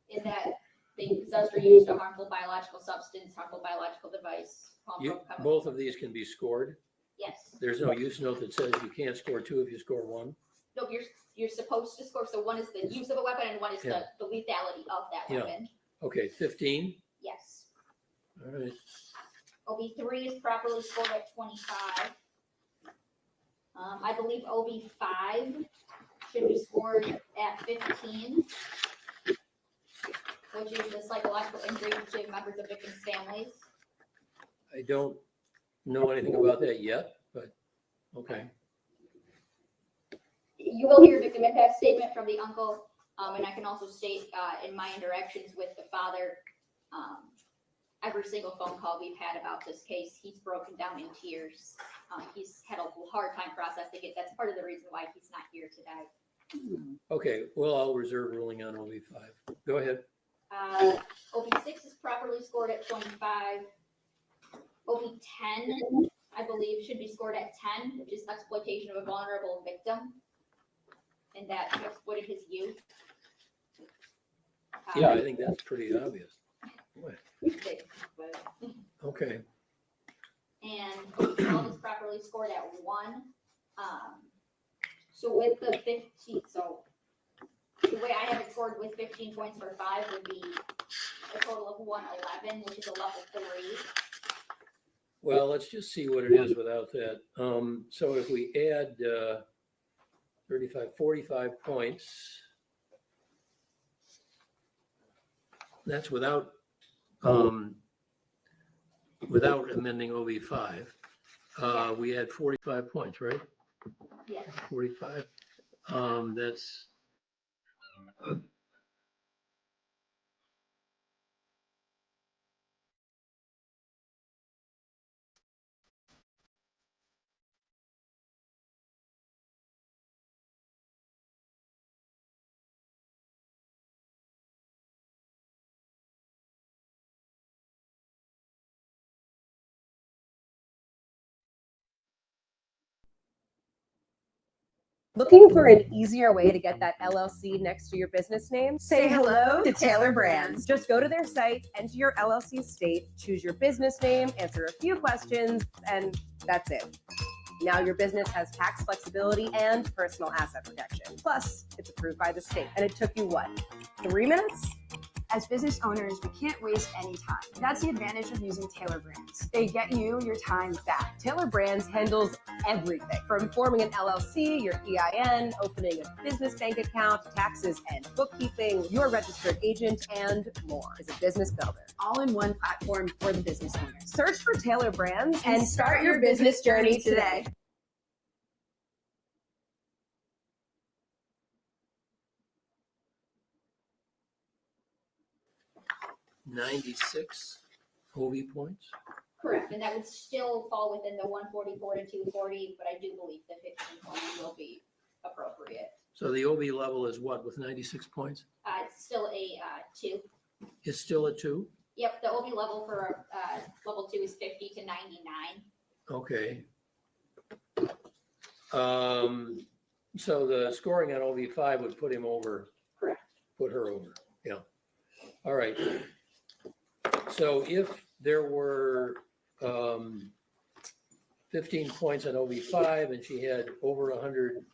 In that they possessed or used a harmful biological substance, harmful biological device. Both of these can be scored. Yes. There's no use note that says you can't score 2 if you score 1. No, you're supposed to score. So one is the use of a weapon and one is Yeah. the lethality of that Yeah. weapon. Okay, 15. Yes. All right. OV3 is properly scored at 25. I believe OV5 should be scored at 15, which is the psychological injury to members of victims' families. I don't know anything about that yet, but okay. You will hear a victim impact statement from the uncle, and I can also state in my interactions with the father, every single phone call we've had about this case, he's broken down in tears. He's had a hard time processing it. That's part of the reason why he's not here today. Okay, well, I'll reserve ruling on OV5. Go ahead. OV6 is properly scored at 25. OV10, I believe, should be scored at 10, which is exploitation of a vulnerable victim, and that he exploited his youth. Yeah, I think that's pretty obvious. Boy. Okay. And OV12 is properly scored at 1. So with the 15, so the way I have it scored with 15 points for 5 would be a total of 111, which is a level 3. Well, let's just see what it is without that. So if we add 45 points, that's without amending OV5. We had 45 points, right? Yeah. 45. That's Looking for an easier way to get that LLC next to your business name? Say hello to Taylor Brands. Just go to their site, enter your LLC state, choose your business name, answer a few questions, and that's it. Now your business has tax flexibility and personal asset protection. Plus, it's approved by the state. And it took you what? 3 minutes? As business owners, we can't waste any time. That's the advantage of using Taylor Brands. They get you your time back. Taylor Brands handles everything from forming an LLC, your EIN, opening a business bank account, taxes and bookkeeping, your registered agent, and more. As a business builder, All in one platform for the business owner. search for Taylor Brands And start your business journey today. $96 OV points. Correct, and that would still fall within the 144 to 240, but I do believe the 15 points will be appropriate. So the OV level is what with 96 points? It's still a 2. It's still a 2? Yep, the OV level for level 2 is 50 to 99. Okay. So the scoring on OV5 would put him over. Correct. Put her over, yeah. All right. So if there were 15 points on OV5 and she had over 100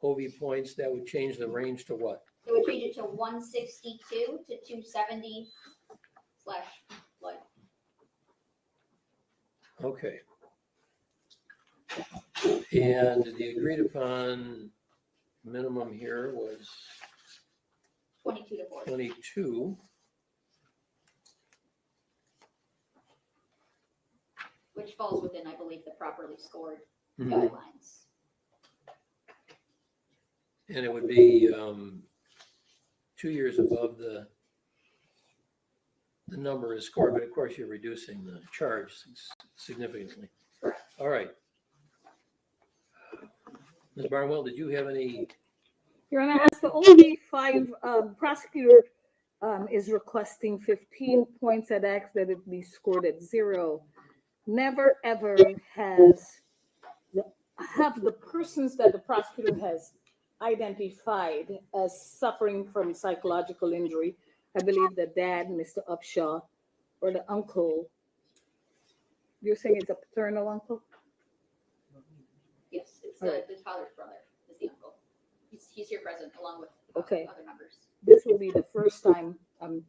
OV points, that would change the range to what? It would change it to 162 to 270 slash like. Okay. And the agreed upon minimum here was 22 to 40. 22. Which falls within, I believe, the properly scored Mhm. guidelines. And it would be 2 years above the number is scored, but of course you're reducing the charge significantly. All right. Ms. Barnwell, did you have any? Your Honor, as the OV5 prosecutor is requesting 15 points, I'd ask that it be scored at 0. Never ever have the persons that the prosecutor has identified as suffering from psychological injury. I believe the dad, Mr. Upshaw, or the uncle. You're saying it's a paternal uncle? Yes, it's All right. the father's brother is the uncle. He's here present along with Okay. other members. This will be the first time I'm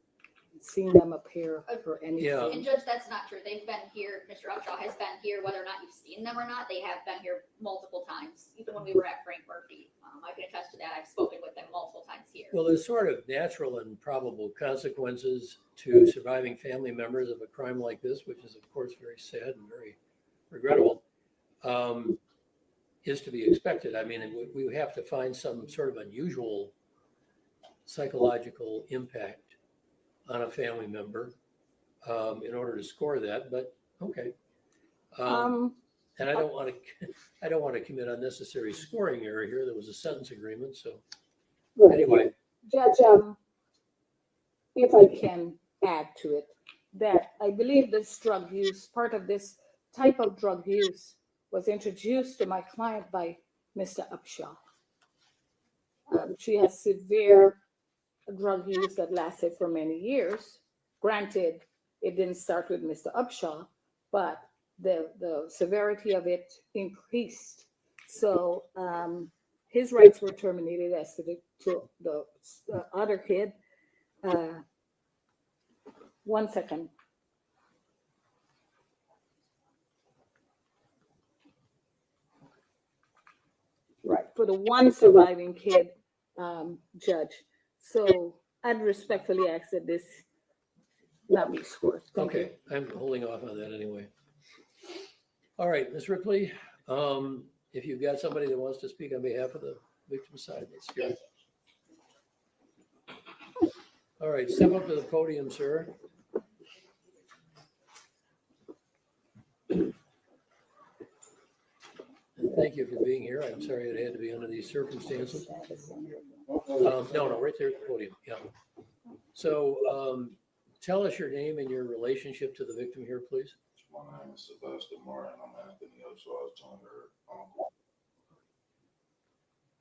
seeing them appear for anything. Yeah. And Judge, that's not true. They've been here, Mr. Upshaw has been here, whether or not you've seen them or not, they have been here multiple times. Even when we were at Frank Murphy, I can attest to that. I've spoken with them multiple times here. Well, there's sort of natural and probable consequences to surviving family members of a crime like this, which is of course very sad and very regrettable, is to be expected. I mean, we have to find some sort of unusual psychological impact on a family member in order to score that, but okay. And I don't want to commit unnecessary scoring error here. There was a sentence agreement, so anyway. Judge, if I can add to it, that I believe this drug use, part of this type of drug use was introduced to my client by Mr. Upshaw. She has severe drug use that lasted for many years. Granted, it didn't start with Mr. Upshaw, but the severity of it increased. So his rights were terminated as to the other kid. 1 second. Right, for the one surviving kid, Judge. So I'd respectfully ask that this not be scored. Thank you. Okay, I'm holding off on that anyway. All right, Ms. Ripley, if you've got somebody that wants to speak on behalf of the victim side, let's hear it. All right, step up to the podium, sir. And thank you for being here. I'm sorry it had to be under these circumstances. No, right there at the podium, yeah. So tell us your name and your relationship to the victim here, please. My name is Sylvester Martin. I'm Anthony Upshaw's younger uncle.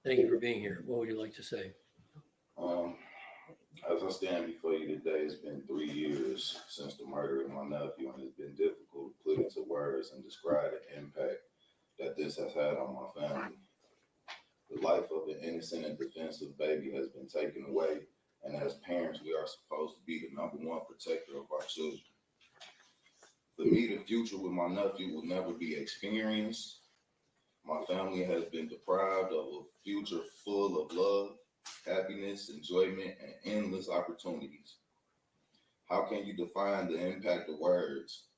Thank you for being here. What would you like to say? As I stand before you today, it's been 3 years since the murder of my nephew, and it's been difficult to put into words and describe the impact that this has had on my family. The life of an innocent and defenseless baby has been taken away, And as parents, we are supposed to be the #1 protector of our children. For me, the future with my nephew will never be experienced. My family has been deprived of a future full of love, happiness, enjoyment, and endless opportunities. How can you define the impact of words?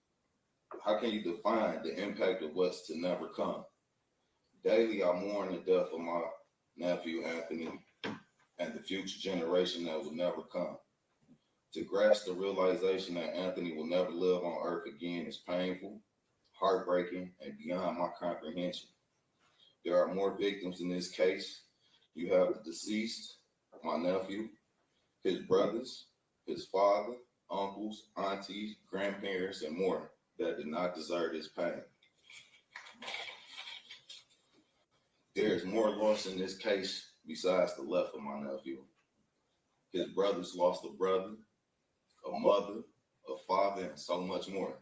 How can you define the impact of what's to never come? Daily, I mourn the death of my nephew, Anthony, and the future generation that will never come. To grasp the realization that Anthony will never live on earth again is painful, heartbreaking, and beyond my comprehension. There are more victims in this case. You have the deceased, my nephew, his brothers, his father, uncles, aunties, grandparents, and more that did not deserve this pain. There is more loss in this case besides the death of my nephew. His brothers lost a brother, a mother, a father, and so much more.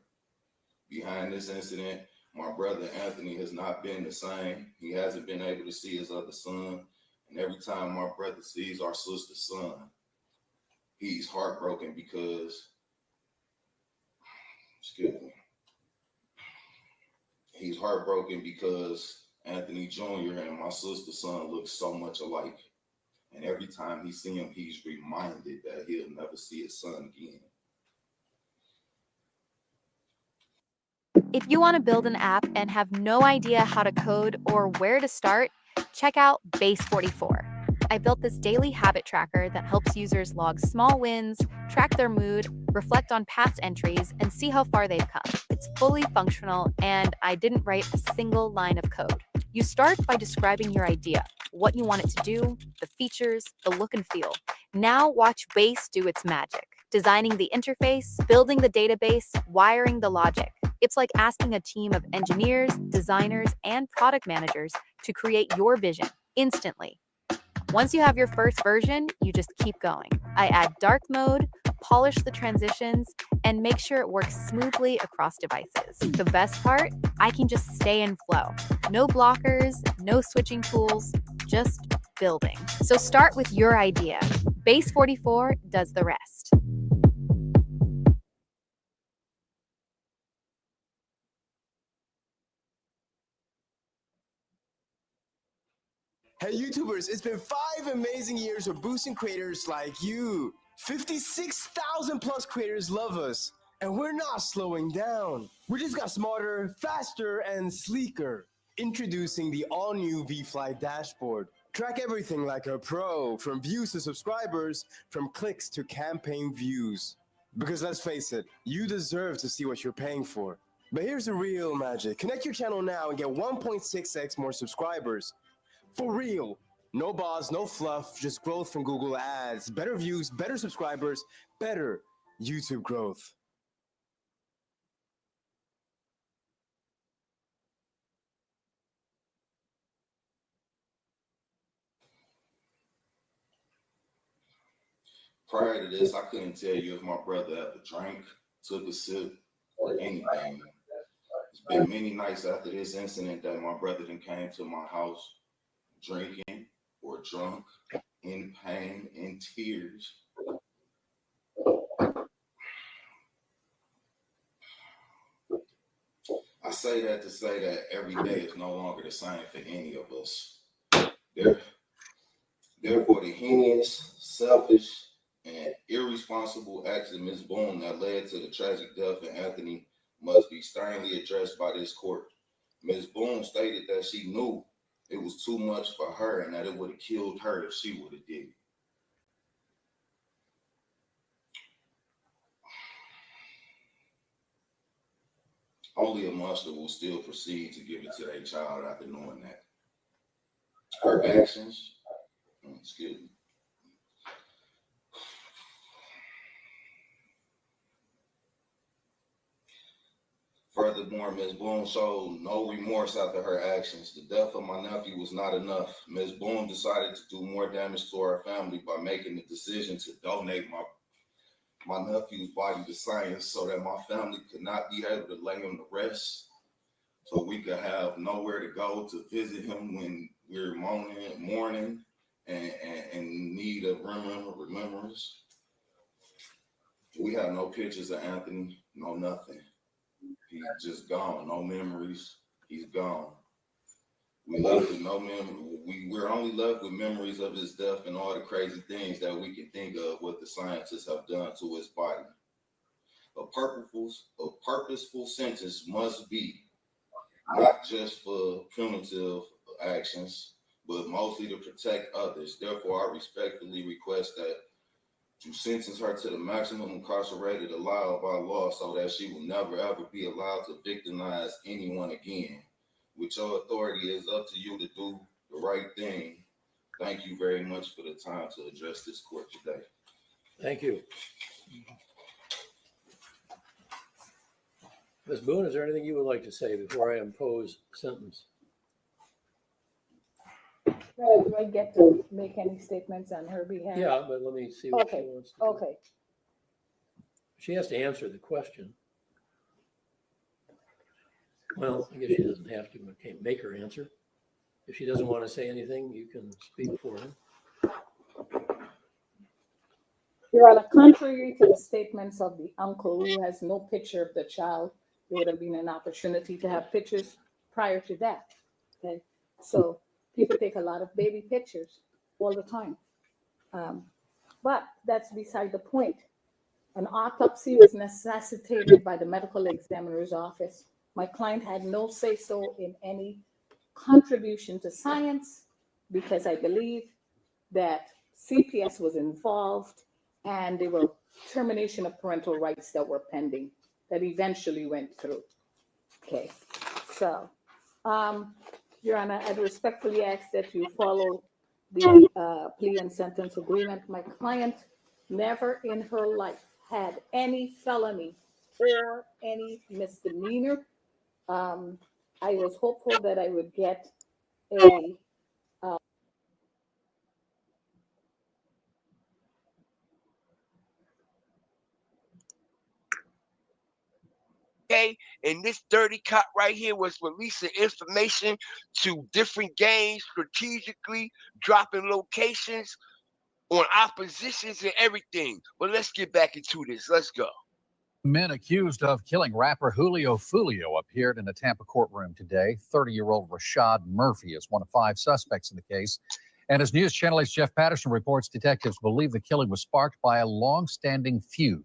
Behind this incident, my brother Anthony has not been the same. He hasn't been able to see his other son. And every time my brother sees our sister's son, he's heartbroken because, he's heartbroken because Anthony Jr. and my sister's son look so much alike. And every time he sees him, he's reminded that he'll never see his son again. If you want to build an app and have no idea how to code or where to start, check out Base44. I built this daily habit tracker that helps users log small wins, track their mood, reflect on past entries, and see how far they've come. It's fully functional, and I didn't write a single line of code. You start by describing your idea, what you want it to do, the features, the look and feel. Now watch Base do its magic. Designing the interface, building the database, wiring the logic. It's like asking a team of engineers, designers, and product managers to create your vision instantly. Once you have your first version, you just keep going. I add dark mode, polish the transitions, and make sure it works smoothly across devices. The best part? I can just stay in flow. No blockers, no switching tools, just building. So start with your idea. Base44 does the rest. Hey YouTubers, it's been 5 amazing years of boosting creators like you. 56,000 plus creators love us, and we're not slowing down. We just got smarter, faster, and sleeker. Introducing the all-new VFly dashboard. Track everything like a pro, from views to subscribers, from clicks to campaign views. Because let's face it, you deserve to see what you're paying for. But here's the real magic. Connect your channel now and get 1.6x more subscribers. For real. No bots, no fluff, just growth from Google Ads. Better views, better subscribers, better YouTube growth. Prior to this, I couldn't tell you if my brother ever drank, took a sip, or anything. It's been many nights after this incident that my brother then came to my house drinking or drunk, in pain, in tears. I say that to say that every day is no longer the same for any of us. Therefore, the heinous, selfish, and irresponsible acts of Ms. Boone that led to the tragic death of Anthony must be sternly addressed by this court. Ms. Boone stated that she knew it was too much for her and that it would have killed her if she would have did it. Only a monster will still proceed to give it to their child after knowing that. Her actions, excuse me. Furthermore, Ms. Boone showed no remorse after her actions. The death of my nephew was not enough. Ms. Boone decided to do more damage to our family by making the decision to donate my nephew's body to science so that my family could not be able to lay him to rest, so we could have nowhere to go to visit him when we're mourning and need need of remembrance. We have no pictures of Anthony, no nothing. He's just gone, no memories. He's gone. We left with no memory. We're only left with memories of his death and all the crazy things that we can think of what the scientists have done to his body. A purposeful sentence must be not just for punitive actions, but mostly to protect others. Therefore, I respectfully request that you sentence her to the maximum incarcerated allowed by law so that she will never ever be allowed to victimize anyone again. With your authority, it's up to you to do the right thing. Thank you very much for the time to address this court today. Thank you. Ms. Boone, is there anything you would like to say before I impose sentence? Do I get to make any statements on her behalf? Yeah, but let me see what she wants to do. Okay. She has to answer the question. Well, I guess she doesn't have to. I can't make her answer. If she doesn't want to say anything, you can speak for her. Your Honor, contrary to the statements of the uncle who has no picture of the child, there would have been an opportunity to have pictures prior to that. Okay, so people take a lot of baby pictures all the time. But that's beside the point. An autopsy was necessitated by the medical examiner's office. My client had no say-so in any contribution to science because I believe that CPS was involved and there were termination of parental rights that were pending that eventually went through. Okay, so, Your Honor, I'd respectfully ask that you follow the plea and sentence agreement. My client never in her life had any felony or any misdemeanor. I was hopeful that I would get a okay, and this dirty cop right here was releasing information to different gangs, strategically dropping locations on oppositions and everything. But let's get back into this. Let's go. Men accused of killing rapper Julio Foolio appeared in a Tampa courtroom today. 30-year-old Rashad Murphy is one of 5 suspects in the case. And as News Channel 8's Jeff Patterson reports, detectives believe the killing was sparked by a long-standing feud.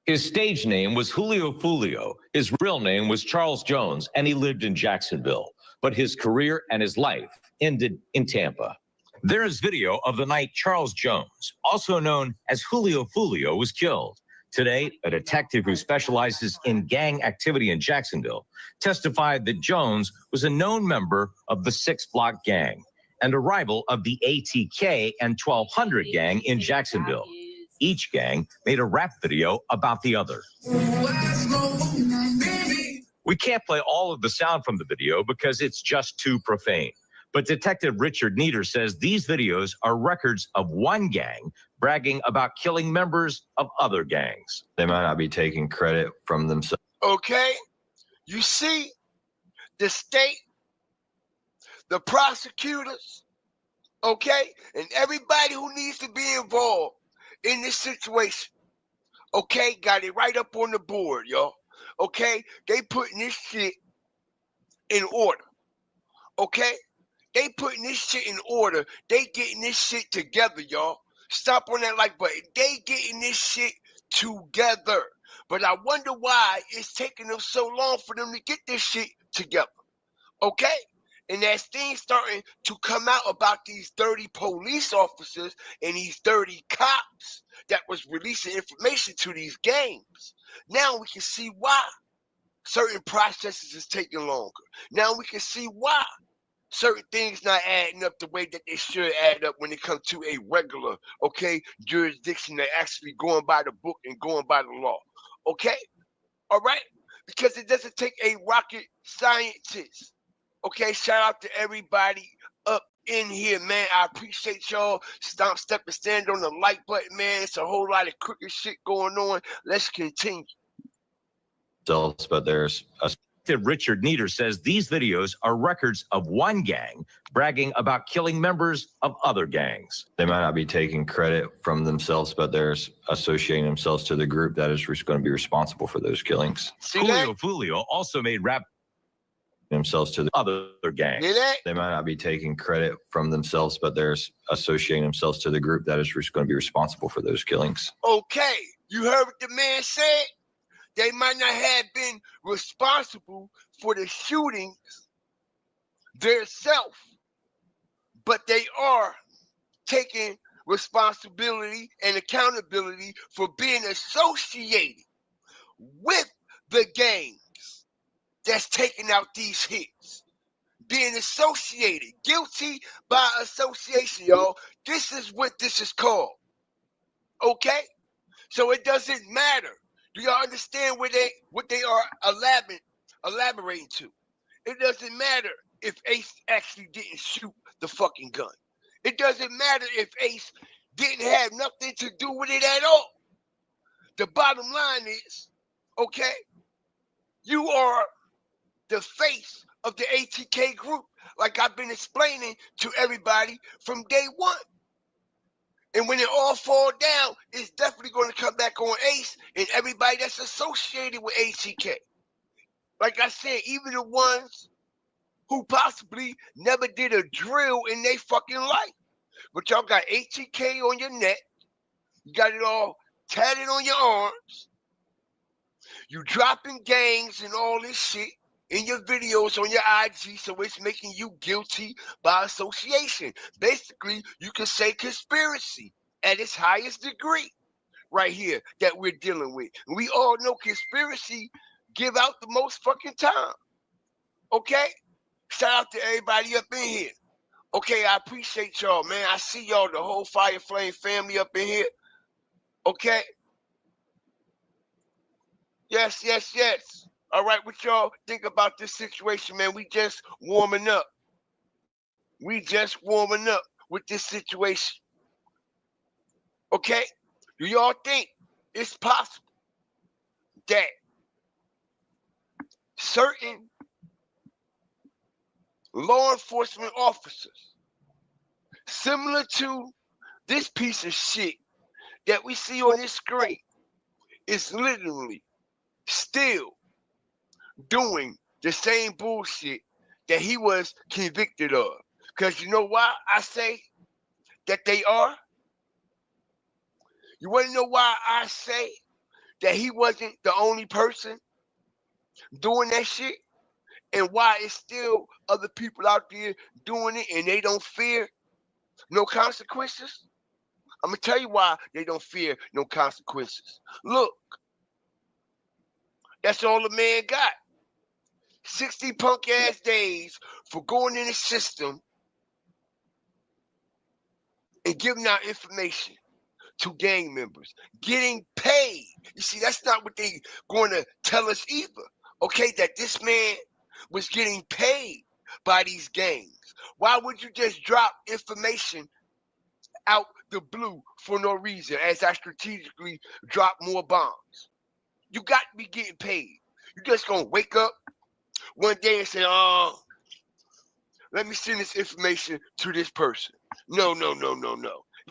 His stage name was Julio Foolio. His real name was Charles Jones, and he lived in Jacksonville. But his career and his life ended in Tampa. There is video of the night Charles Jones, also known as Julio Foolio, was killed. Today, a detective who specializes in gang activity in Jacksonville testified that Jones was a known member of the 6 Block gang and a rival of the ATK and 1200 gang in Jacksonville. Each gang made a rap video about the other. We can't play all of the sound from the video because it's just too profane. But Detective Richard Nieder says these videos are records of one gang bragging about killing members of other gangs. They might not be taking credit from themselves. Okay, you see, the state, the prosecutors, okay, and everybody who needs to be involved in this situation, okay, got it right up on the board, y'all. Okay, they putting this shit in order. Okay, they putting this shit in order. They getting this shit together, y'all. Stop on that like button. They getting this shit together. But I wonder why it's taking them so long for them to get this shit together. Okay? And as things starting to come out about these dirty police officers and these dirty cops that was releasing information to these gangs, now we can see why certain processes is taking longer. Now we can see why certain things not adding up the way that they should add up when it comes to a regular, okay, jurisdiction that actually going by the book and going by the law. Okay? All right? Because it doesn't take a rocket scientist. Okay, shout out to everybody up in here, man. I appreciate y'all. Step and stand on the like button, man. It's a whole lot of crooked shit going on. Let's continue. But there's a Richard Nieder says these videos are records of one gang bragging about killing members of other gangs. They might not be taking credit from themselves, but they're associating themselves to the group that is going to be responsible for those killings. Julio Foolio also made rap Themselves to the other gangs. They might not be taking credit from themselves, but they're associating themselves to the group that is going to be responsible for those killings. Okay, you heard what the man said? They might not have been responsible for the shootings themselves, but they are taking responsibility and accountability for being associated with the gangs that's taking out these hits. Being associated, guilty by association, y'all. This is what this is called. Okay? So it doesn't matter. Do y'all understand what they are elaborating to? It doesn't matter if Ace actually didn't shoot the fucking gun. It doesn't matter if Ace didn't have nothing to do with it at all. The bottom line is, okay, you are the face of the ATK group, like I've been explaining to everybody from day one. And when it all fall down, it's definitely going to come back on Ace and everybody that's associated with ATK. Like I said, even the ones who possibly never did a drill in their fucking life. But y'all got ATK on your neck. You got it all tatted on your arms. You dropping gangs and all this shit in your videos on your IG, so it's making you guilty by association. Basically, you can say conspiracy at its highest degree right here that we're dealing with. And we all know conspiracy give out the most fucking time. Okay? Shout out to everybody up in here. Okay, I appreciate y'all, man. I see y'all, the whole Fire Flame family up in here. Okay? Yes, yes, yes. All right, what y'all think about this situation, man? We just warming up. We just warming up with this situation. Okay? Do y'all think it's possible that certain law enforcement officers, similar to this piece of shit that we see on this screen, is literally still doing the same bullshit that he was convicted of? Because you know why I say that they are? You want to know why I say that he wasn't the only person doing that shit? And why it's still other people out there doing it and they don't fear no consequences? I'm going to tell you why they don't fear no consequences. Look, that's all the man got. 60 punk ass days for going in the system and giving out information to gang members, getting paid. You see, that's not what they going to tell us either. Okay, that this man was getting paid by these gangs. Why would you just drop information out the blue for no reason as I strategically drop more bombs? You got to be getting paid. You just going to wake up one day and say, oh, let me send this information to this person. No.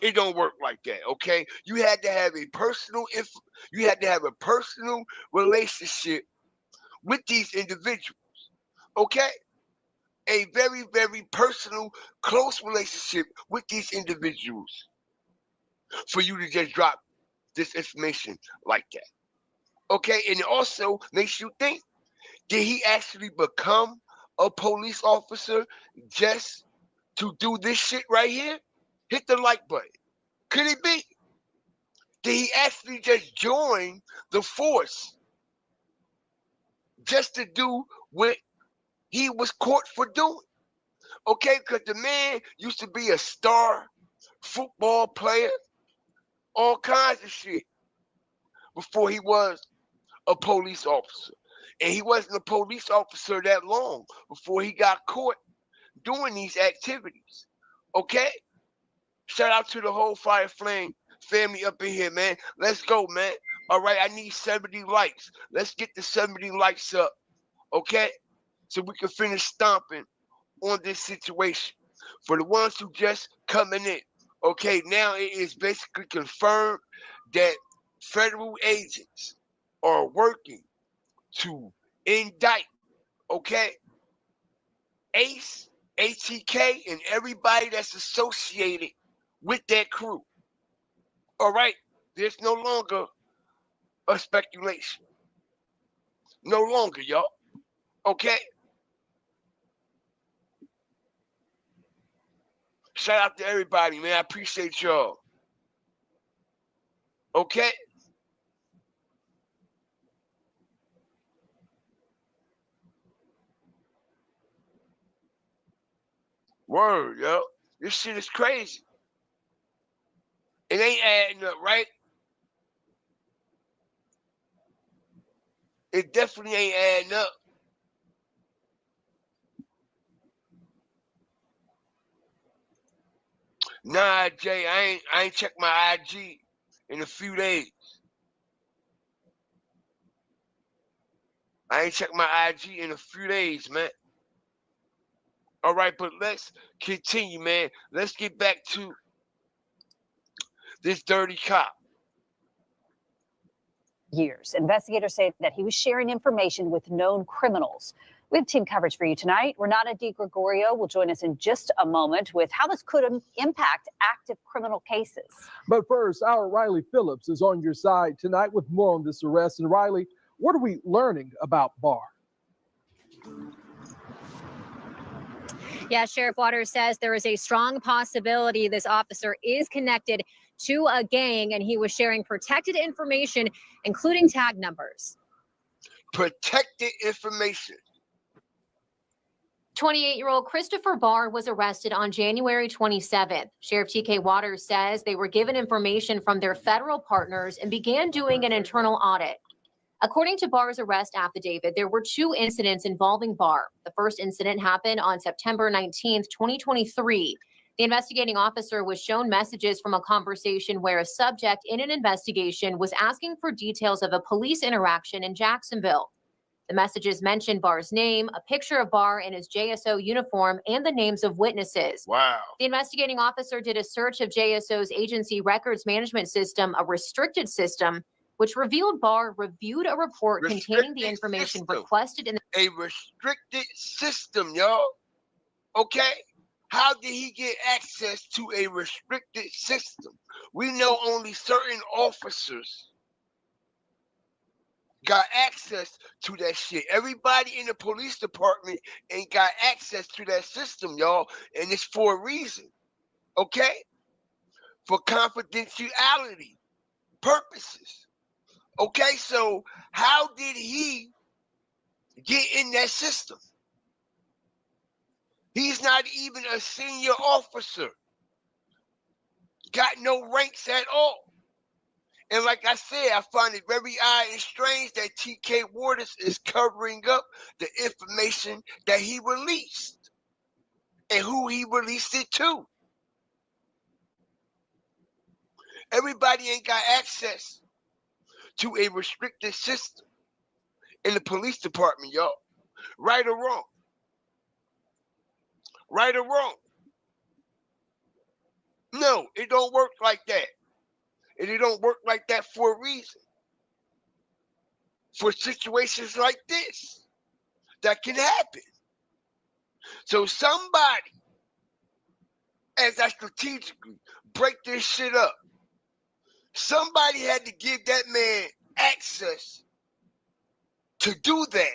It don't work like that, okay? You had to have a personal relationship with these individuals, okay? A very, very personal, close relationship with these individuals for you to just drop this information like that, okay? And it also makes you think, did he actually become a police officer just to do this shit right here? Hit the like button. Could it be? Did he actually just join the force just to do what he was caught for doing? Okay, because the man used to be a star football player, all kinds of shit before he was a police officer. And he wasn't a police officer that long before he got caught doing these activities. Okay? Shout out to the whole Fire Flame family up in here, man. Let's go, man. All right, I need 70 likes. Let's get the 70 likes up. okay? So we can finish stomping on this situation. For the ones who just coming in, okay, now it is basically confirmed that federal agents are working to indict, okay, Ace, ATK, and everybody that's associated with that crew. All right, there's no longer a speculation. No longer, y'all. Okay? Shout out to everybody, man. I appreciate y'all. Okay? Word, yo. This shit is crazy. It ain't adding up, right? It definitely ain't adding up. Nah, Jay, I ain't checked my IG in a few days. I ain't checked my IG in a few days, man. All right, but let's continue, man. Let's get back to this dirty cop. Years. Investigators say that he was sharing information with known criminals. We have team coverage for you tonight. Renata DiGregorio will join us in just a moment with how this could impact active criminal cases. But first, our Riley Phillips is on your side tonight with more on this arrest. And Riley, what are we learning about Barr? Yeah, Sheriff Waters says there is a strong possibility this officer is connected to a gang and he was sharing protected information, including tag numbers. Protected information. 28-year-old Christopher Barr was arrested on January 27th. Sheriff TK Waters says they were given information from their federal partners and began doing an internal audit. According to Barr's arrest affidavit, there were 2 incidents involving Barr. The first incident happened on September 19th, 2023. The investigating officer was shown messages from a conversation where a subject in an investigation was asking for details of a police interaction in Jacksonville. The messages mentioned Barr's name, a picture of Barr in his JSO uniform, and the names of witnesses. Wow. The investigating officer did a search of JSO's agency records management system, a restricted system, which revealed Barr reviewed a report containing the information requested in a restricted system, y'all. Okay? How did he get access to a restricted system? We know only certain officers got access to that shit. Everybody in the police department ain't got access to that system, y'all. And it's for a reason. Okay? For confidentiality purposes. Okay, so how did he get in that system? He's not even a senior officer. Got no ranks at all. And like I said, I find it very odd and strange that TK Waters is covering up the information that he released and who he released it to. Everybody ain't got access to a restricted system in the police department, y'all. Right or wrong? Right or wrong? No, it don't work like that. And it don't work like that for a reason. For situations like this that can happen. So somebody, as I strategically break this shit up, somebody had to give that man access to do that.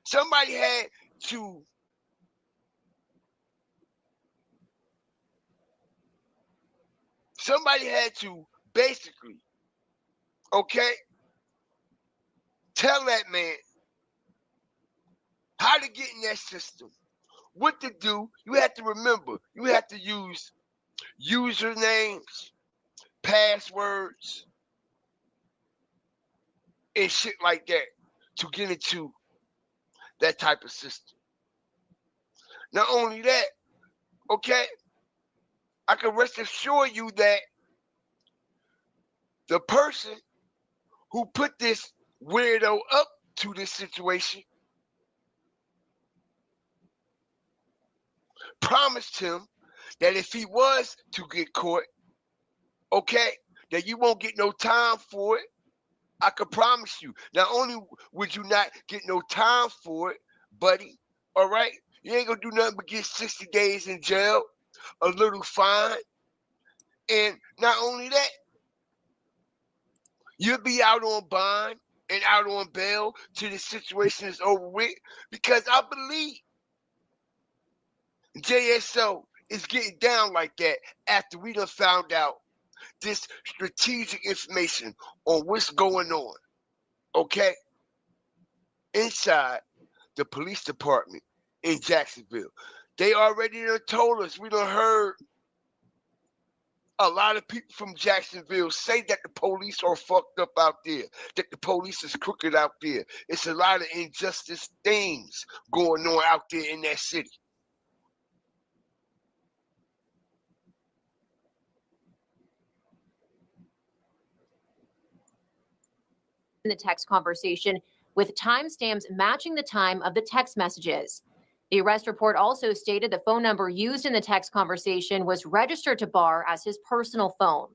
Somebody had to basically, okay, tell that man how to get in that system, what to do. You have to remember, you have to use usernames, passwords, and shit like that to get into that type of system. Not only that, okay, I can rest assure you that the person who put this weirdo up to this situation, promised him that if he was to get caught, okay, that you won't get no time for it. I can promise you. Not only would you not get no time for it, buddy, all right? You ain't gonna do nothing but get 60 days in jail, a little fine, and not only that, you'll be out on bond and out on bail till the situation is over with, because I believe JSO is getting down like that after we done found out this strategic information on what's going on, okay, inside the police department in Jacksonville. They already done told us, we done heard a lot of people from Jacksonville say that the police are fucked up out there, that the police is crooked out there. It's a lot of injustice things going on out there in that city. In the text conversation with timestamps matching the time of the text messages. The arrest report also stated the phone number used in the text conversation was registered to Barr as his personal phone.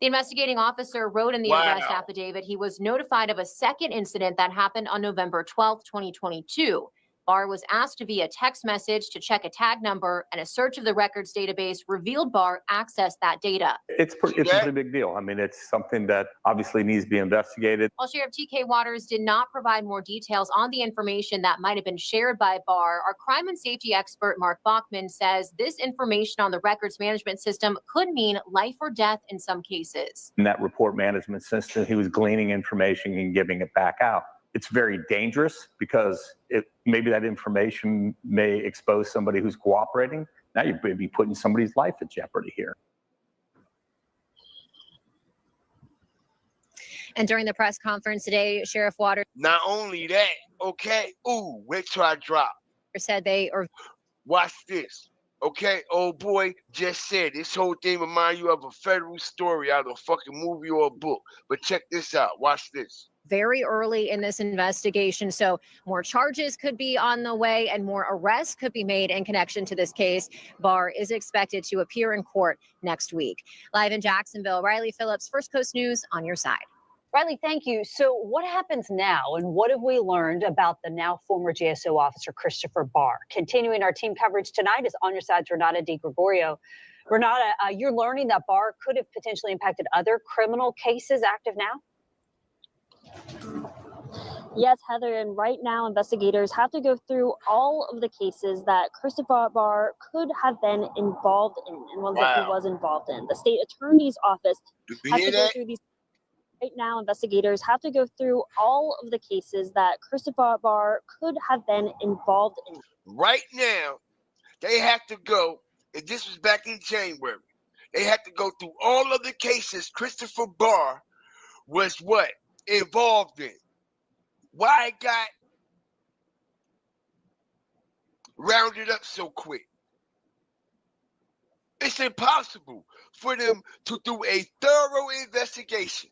The investigating officer wrote in the arrest affidavit he was notified of a second incident that happened on November 12, 2022. Barr was asked via text message to check a tag number, and a search of the records database revealed Barr accessed that data. It's a pretty big deal. I mean, it's something that obviously needs to be investigated. While Sheriff TK Waters did not provide more details on the information that might have been shared by Barr, our crime and safety expert Mark Bachman says this information on the records management system could mean life or death in some cases. In that report management system, he was gleaning information and giving it back out. It's very dangerous because maybe that information may expose somebody who's cooperating. Now you may be putting somebody's life at jeopardy here. And during the press conference today, Sheriff Waters Not only that, okay, ooh, wait till I drop. said they are. Watch this, okay? Old boy just said this whole thing remind you of a federal story out of a fucking movie or a book. But check this out. Watch this. Very early in this investigation, so more charges could be on the way and more arrests could be made in connection to this case. Barr is expected to appear in court next week. Live in Jacksonville, Riley Phillips, First Coast News on your side. Riley, thank you. So what happens now, and what have we learned about the now former JSO officer Christopher Barr? Continuing our team coverage tonight is On Your Side's Renata DiGregorio. Renata, you're learning that Barr could have potentially impacted other criminal cases active now? Yes, Heather, and right now investigators have to go through all of the cases that Christopher Barr could have been involved in and ones that he was involved in. The state attorney's office has to go through these. Right now, investigators have to go through all of the cases that Christopher Barr could have been involved in. Right now, they have to go, and this was back in January, they had to go through all of the cases Christopher Barr was what? Involved in. Why it got rounded up so quick? It's impossible for them to do a thorough investigation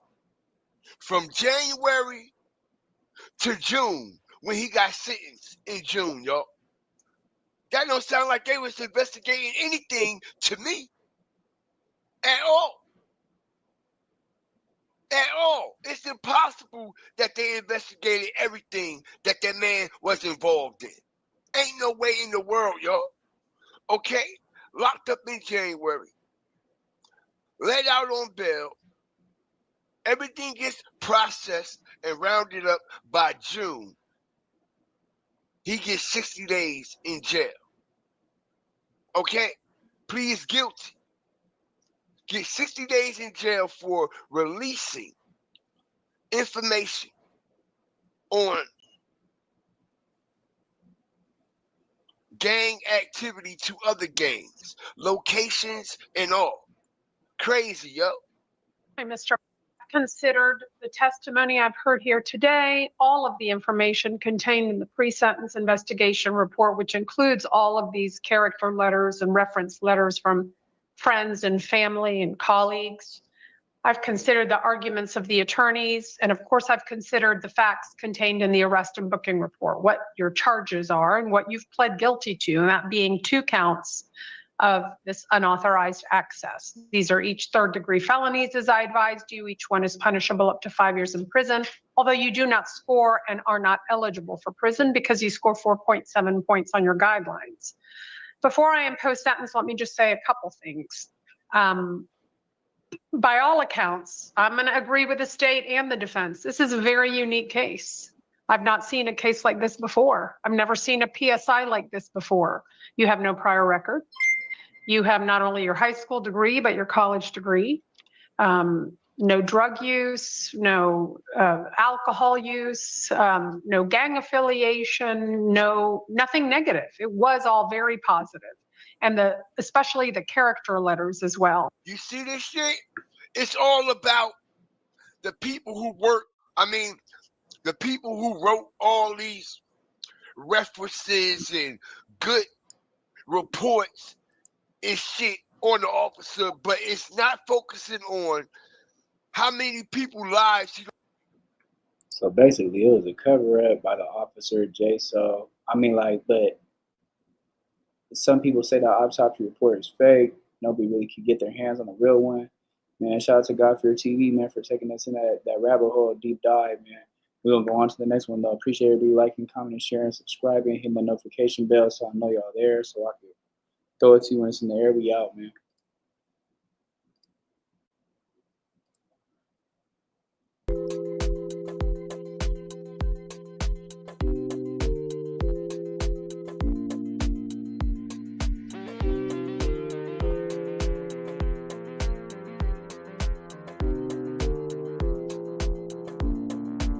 from January to June when he got sentenced in June, y'all. That don't sound like they was investigating anything to me at all. At all. It's impossible that they investigated everything that man was involved in. Ain't no way in the world, y'all. Okay? Locked up in January. Let out on bail. Everything gets processed and rounded up by June. He gets 60 days in jail. Okay? Pleads guilty. Get 60 days in jail for releasing information on gang activity to other gangs, locations and all. Crazy, yo. Hi, Mr. Considered the testimony I've heard here today, all of the information contained in the pre-sentence investigation report, which includes all of these character letters and reference letters from friends and family and colleagues. I've considered the arguments of the attorneys, and of course, I've considered the facts contained in the arrest and booking report, what your charges are and what you've pled guilty to, and that being 2 counts of this unauthorized access. These are each third-degree felonies, as I advised you. Each one is punishable up to 5 years in prison, although you do not score and are not eligible for prison because you score 4.7 points on your guidelines. Before I impose sentence, let me just say a couple things. By all accounts, I'm going to agree with the state and the defense. This is a very unique case. I've not seen a case like this before. I've never seen a PSI like this before. You have no prior record. You have not only your high school degree, but your college degree. No drug use, no alcohol use, no gang affiliation, nothing negative. It was all very positive. And especially the character letters as well. You see this shit? It's all about the people who the people who wrote all these references and good reports and shit on the officer, but it's not focusing on how many people's lives he. So basically, it was a cover-up by the officer, So, but some people say the autopsy report is fake. Nobody really could get their hands on the real one. Man, shout out to Godfeartv, man, for taking us in that rabbit hole, deep dive, man. We're going to go on to the next one, though. Appreciate everybody liking, commenting, sharing, subscribing, hitting the notification bell so I know y'all there, so I can throw it to you when it's in the air. We out, man.